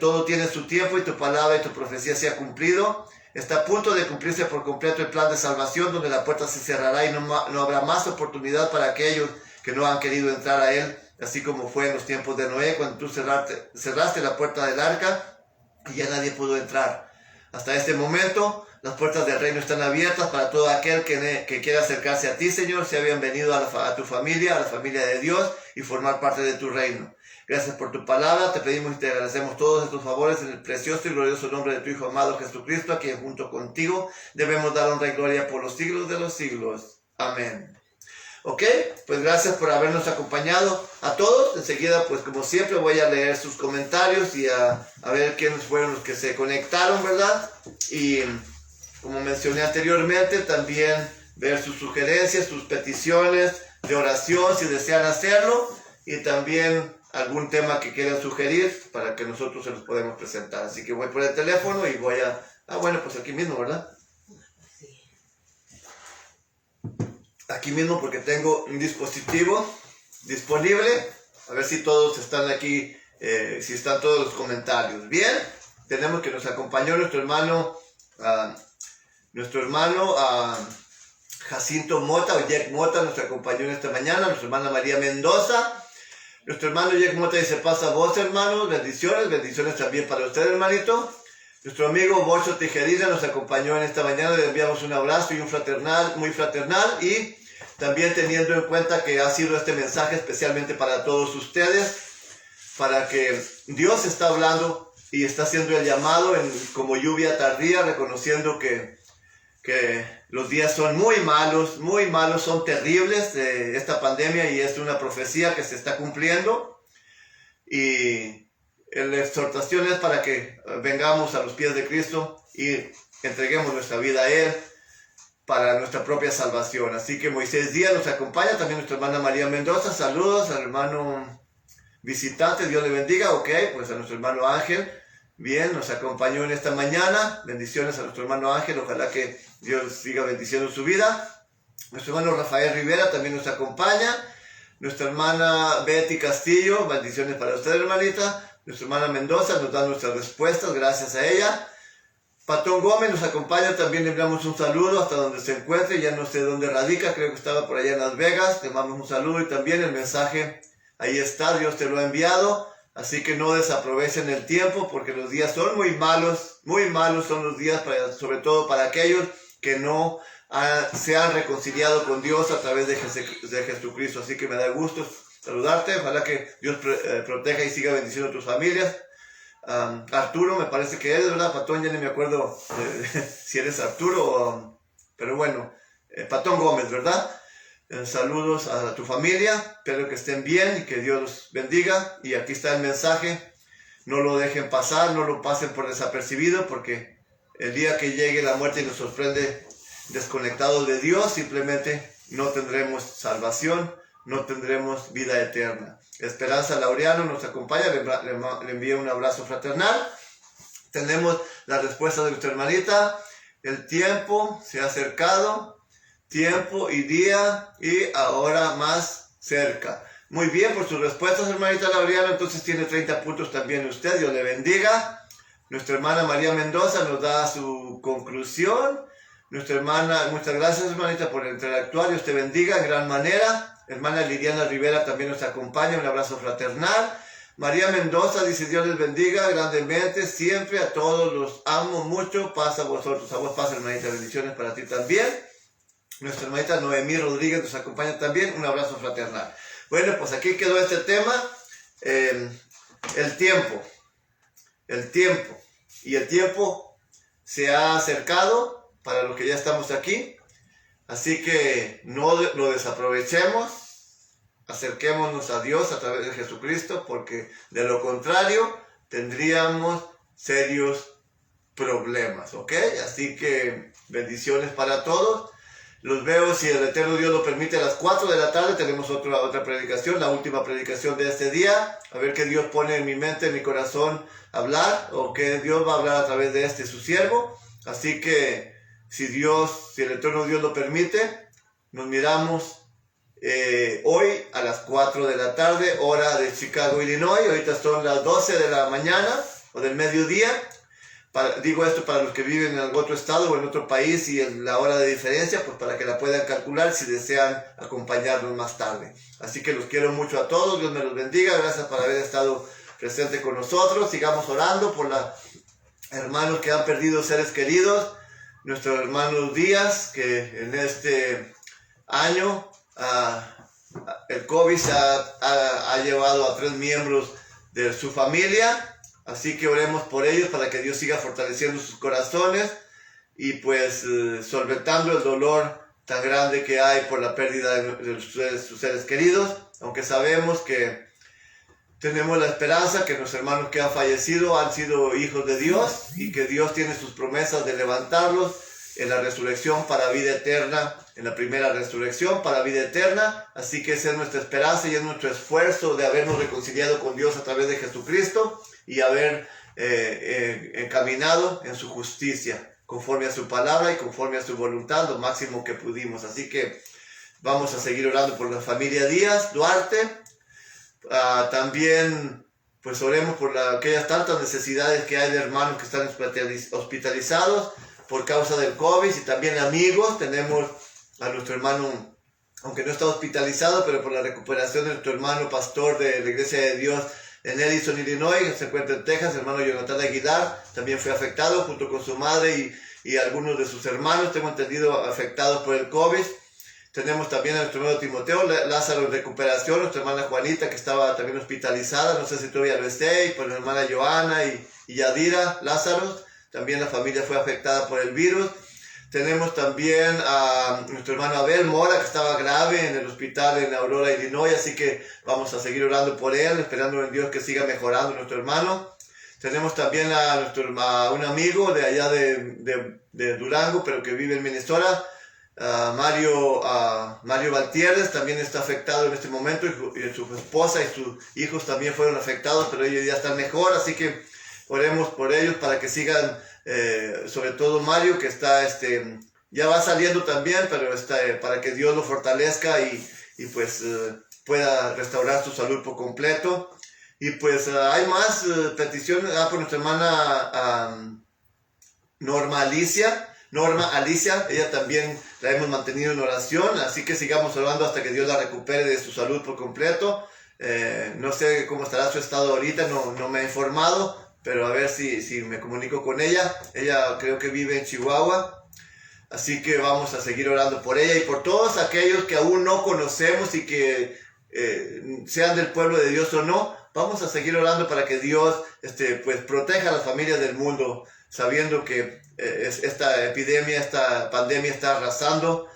todo tiene su tiempo y tu palabra y tu profecía se ha cumplido. Está a punto de cumplirse por completo el plan de salvación, donde la puerta se cerrará y no habrá más oportunidad para aquellos que no han querido entrar a él, así como fue en los tiempos de Noé, cuando tú cerraste la puerta del arca y ya nadie pudo entrar. Hasta este momento, las puertas del reino están abiertas para todo aquel que quiera acercarse a ti, Señor, sea bienvenido a tu familia, a la familia de Dios y formar parte de tu reino. Gracias por tu palabra, te pedimos y te agradecemos todos estos favores en el precioso y glorioso nombre de tu Hijo amado Jesucristo, a quien junto contigo debemos dar honra y gloria por los siglos de los siglos. Amén. Ok, pues gracias por habernos acompañado a todos. Enseguida, pues como siempre, voy a leer sus comentarios y a ver quiénes fueron los que se conectaron, ¿verdad? Y como mencioné anteriormente, también ver sus sugerencias, sus peticiones de oración, si desean hacerlo, y también algún tema que quieran sugerir para que nosotros se los podamos presentar. Así que voy por el teléfono y voy a... bueno, pues aquí mismo, ¿verdad? Aquí mismo porque tengo un dispositivo disponible. A ver si todos están aquí, si están todos los comentarios. Bien, tenemos que nos acompañó nuestro hermano Jacinto Mota, o Jack Mota, nos acompañó en esta mañana. Nuestra hermana María Mendoza. Nuestro hermano Jack Mota dice, pasa vos, hermanos, bendiciones también para usted, hermanito. Nuestro amigo Bocho Tijerina nos acompañó en esta mañana, le enviamos un abrazo y muy fraternal, y también teniendo en cuenta que ha sido este mensaje especialmente para todos ustedes, para que Dios está hablando y está haciendo el llamado como lluvia tardía, reconociendo que los días son muy malos, son terribles de esta pandemia, y es una profecía que se está cumpliendo, y la exhortación es para que vengamos a los pies de Cristo y entreguemos nuestra vida a Él, para nuestra propia salvación. Así que Moisés Díaz nos acompaña, también nuestra hermana María Mendoza. Saludos al hermano visitante, Dios le bendiga. Ok, pues a nuestro hermano Ángel, bien, nos acompañó en esta mañana. Bendiciones a nuestro hermano Ángel, ojalá que Dios siga bendiciendo su vida. Nuestro hermano Rafael Rivera también nos acompaña. Nuestra hermana Betty Castillo, bendiciones para usted, hermanita. Nuestra hermana Mendoza nos da nuestras respuestas, gracias a ella. Patón Gómez nos acompaña, también le enviamos un saludo hasta donde se encuentre, ya no sé dónde radica, creo que estaba por allá en Las Vegas. Le mandamos un saludo y también el mensaje, ahí está, Dios te lo ha enviado. Así que no desaprovechen el tiempo, porque los días son muy malos son los días, sobre todo para aquellos que no se han reconciliado con Dios a través de Jesucristo. Así que me da gusto saludarte, ojalá que Dios proteja y siga bendiciendo a tus familias. Arturo, me parece que eres, ¿verdad? Patón, ya ni me acuerdo si eres Arturo, pero bueno, Patón Gómez, ¿verdad? Saludos a tu familia, espero que estén bien y que Dios los bendiga. Y aquí está el mensaje, no lo dejen pasar, no lo pasen por desapercibido, porque el día que llegue la muerte y nos sorprende desconectados de Dios, simplemente no tendremos salvación, no tendremos vida eterna. Esperanza Laureano nos acompaña, le envío un abrazo fraternal. Tenemos la respuesta de nuestra hermanita. El tiempo se ha acercado, tiempo y día, y ahora más cerca. Muy bien, por sus respuestas, hermanita Laureano. Entonces tiene 30 puntos también usted, Dios le bendiga. Nuestra hermana María Mendoza nos da su conclusión. Nuestra hermana, muchas gracias, hermanita, por interactuar, Dios te bendiga en gran manera. Hermana Liliana Rivera también nos acompaña, un abrazo fraternal. María Mendoza dice, Dios les bendiga grandemente, siempre a todos los amo mucho, paz a vosotros, a vos paz, hermanita, bendiciones para ti también. Nuestra hermanita Noemí Rodríguez nos acompaña también, un abrazo fraternal. Bueno, pues aquí quedó este tema, el tiempo, y el tiempo se ha acercado para los que ya estamos aquí. Así que no lo desaprovechemos, acerquémonos a Dios a través de Jesucristo, porque de lo contrario tendríamos serios problemas, ¿ok? Así que bendiciones para todos. Los veo, si el eterno Dios lo permite, a las 4 de la tarde tenemos otra predicación, la última predicación de este día. A ver qué Dios pone en mi mente, en mi corazón hablar, o qué Dios va a hablar a través de su siervo. Así que si el eterno Dios lo permite, nos miramos hoy a las 4 de la tarde, hora de Chicago, Illinois. Ahorita son las 12 de la mañana o del mediodía. Digo esto para los que viven en algún otro estado o en otro país y en la hora de diferencia, pues para que la puedan calcular si desean acompañarnos más tarde. Así que los quiero mucho a todos, Dios me los bendiga, gracias por haber estado presente con nosotros. Sigamos orando por los hermanos que han perdido seres queridos. Nuestro hermano Díaz, que en este año el COVID ha llevado a 3 miembros de su familia. Así que oremos por ellos para que Dios siga fortaleciendo sus corazones y pues solventando el dolor tan grande que hay por la pérdida de sus seres queridos. Aunque sabemos que tenemos la esperanza que nuestros hermanos que han fallecido han sido hijos de Dios y que Dios tiene sus promesas de levantarlos en la resurrección para vida eterna, en la primera resurrección para vida eterna. Así que esa es nuestra esperanza y es nuestro esfuerzo de habernos reconciliado con Dios a través de Jesucristo y haber encaminado en su justicia, conforme a su palabra y conforme a su voluntad, lo máximo que pudimos. Así que vamos a seguir orando por la familia Díaz Duarte. También pues oremos por aquellas tantas necesidades que hay de hermanos que están hospitalizados por causa del COVID y también amigos. Tenemos a nuestro hermano, aunque no está hospitalizado, pero por la recuperación de nuestro hermano pastor de la Iglesia de Dios en Edison, Illinois, que se encuentra en Texas, hermano Jonathan Aguilar, también fue afectado junto con su madre y algunos de sus hermanos, tengo entendido, afectados por el COVID. Tenemos también a nuestro hermano Timoteo Lázaro en recuperación, nuestra hermana Juanita que estaba también hospitalizada, no sé si todavía lo esté, y por la hermana Joana y Yadira Lázaro, también la familia fue afectada por el virus. Tenemos también a nuestro hermano Abel Mora que estaba grave en el hospital en Aurora, Illinois, así que vamos a seguir orando por él, esperando en Dios que siga mejorando nuestro hermano. Tenemos también a un amigo de allá de Durango, pero que vive en Minnesota, Mario Valtierres también está afectado en este momento, y su esposa y sus hijos también fueron afectados, pero ellos ya están mejor, así que oremos por ellos para que sigan, sobre todo Mario, que está, ya va saliendo también, pero para que Dios lo fortalezca y pues pueda restaurar su salud por completo. Y pues hay más peticiones por nuestra hermana Norma Alicia, ella también la hemos mantenido en oración, así que sigamos orando hasta que Dios la recupere de su salud por completo. No sé cómo estará su estado ahorita, no me he informado, pero a ver si me comunico con ella. Ella creo que vive en Chihuahua, así que vamos a seguir orando por ella y por todos aquellos que aún no conocemos y que sean del pueblo de Dios o no. Vamos a seguir orando para que Dios pues proteja a las familias del mundo, sabiendo que esta epidemia, esta pandemia está arrasando,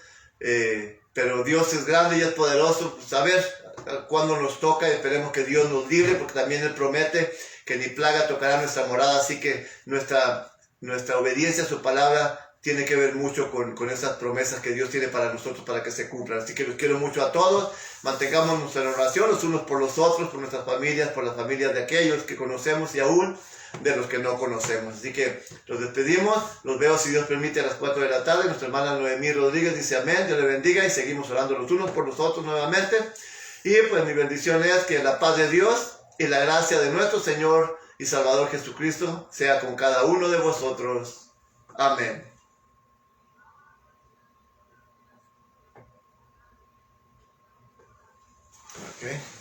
pero Dios es grande y es poderoso. Pues a ver cuándo nos toca, esperemos que Dios nos libre, porque también Él promete que ni plaga tocará nuestra morada, así que nuestra obediencia a su palabra tiene que ver mucho con esas promesas que Dios tiene para nosotros, para que se cumplan. Así que los quiero mucho a todos. Mantengámonos en oración los unos por los otros, por nuestras familias, por las familias de aquellos que conocemos y aún de los que no conocemos. Así que los despedimos. Los veo, si Dios permite, a las 4 de la tarde. Nuestra hermana Noemí Rodríguez dice amén. Dios le bendiga y seguimos orando los unos por los otros nuevamente. Y pues mi bendición es que la paz de Dios y la gracia de nuestro Señor y Salvador Jesucristo sea con cada uno de vosotros. Amén. Okay.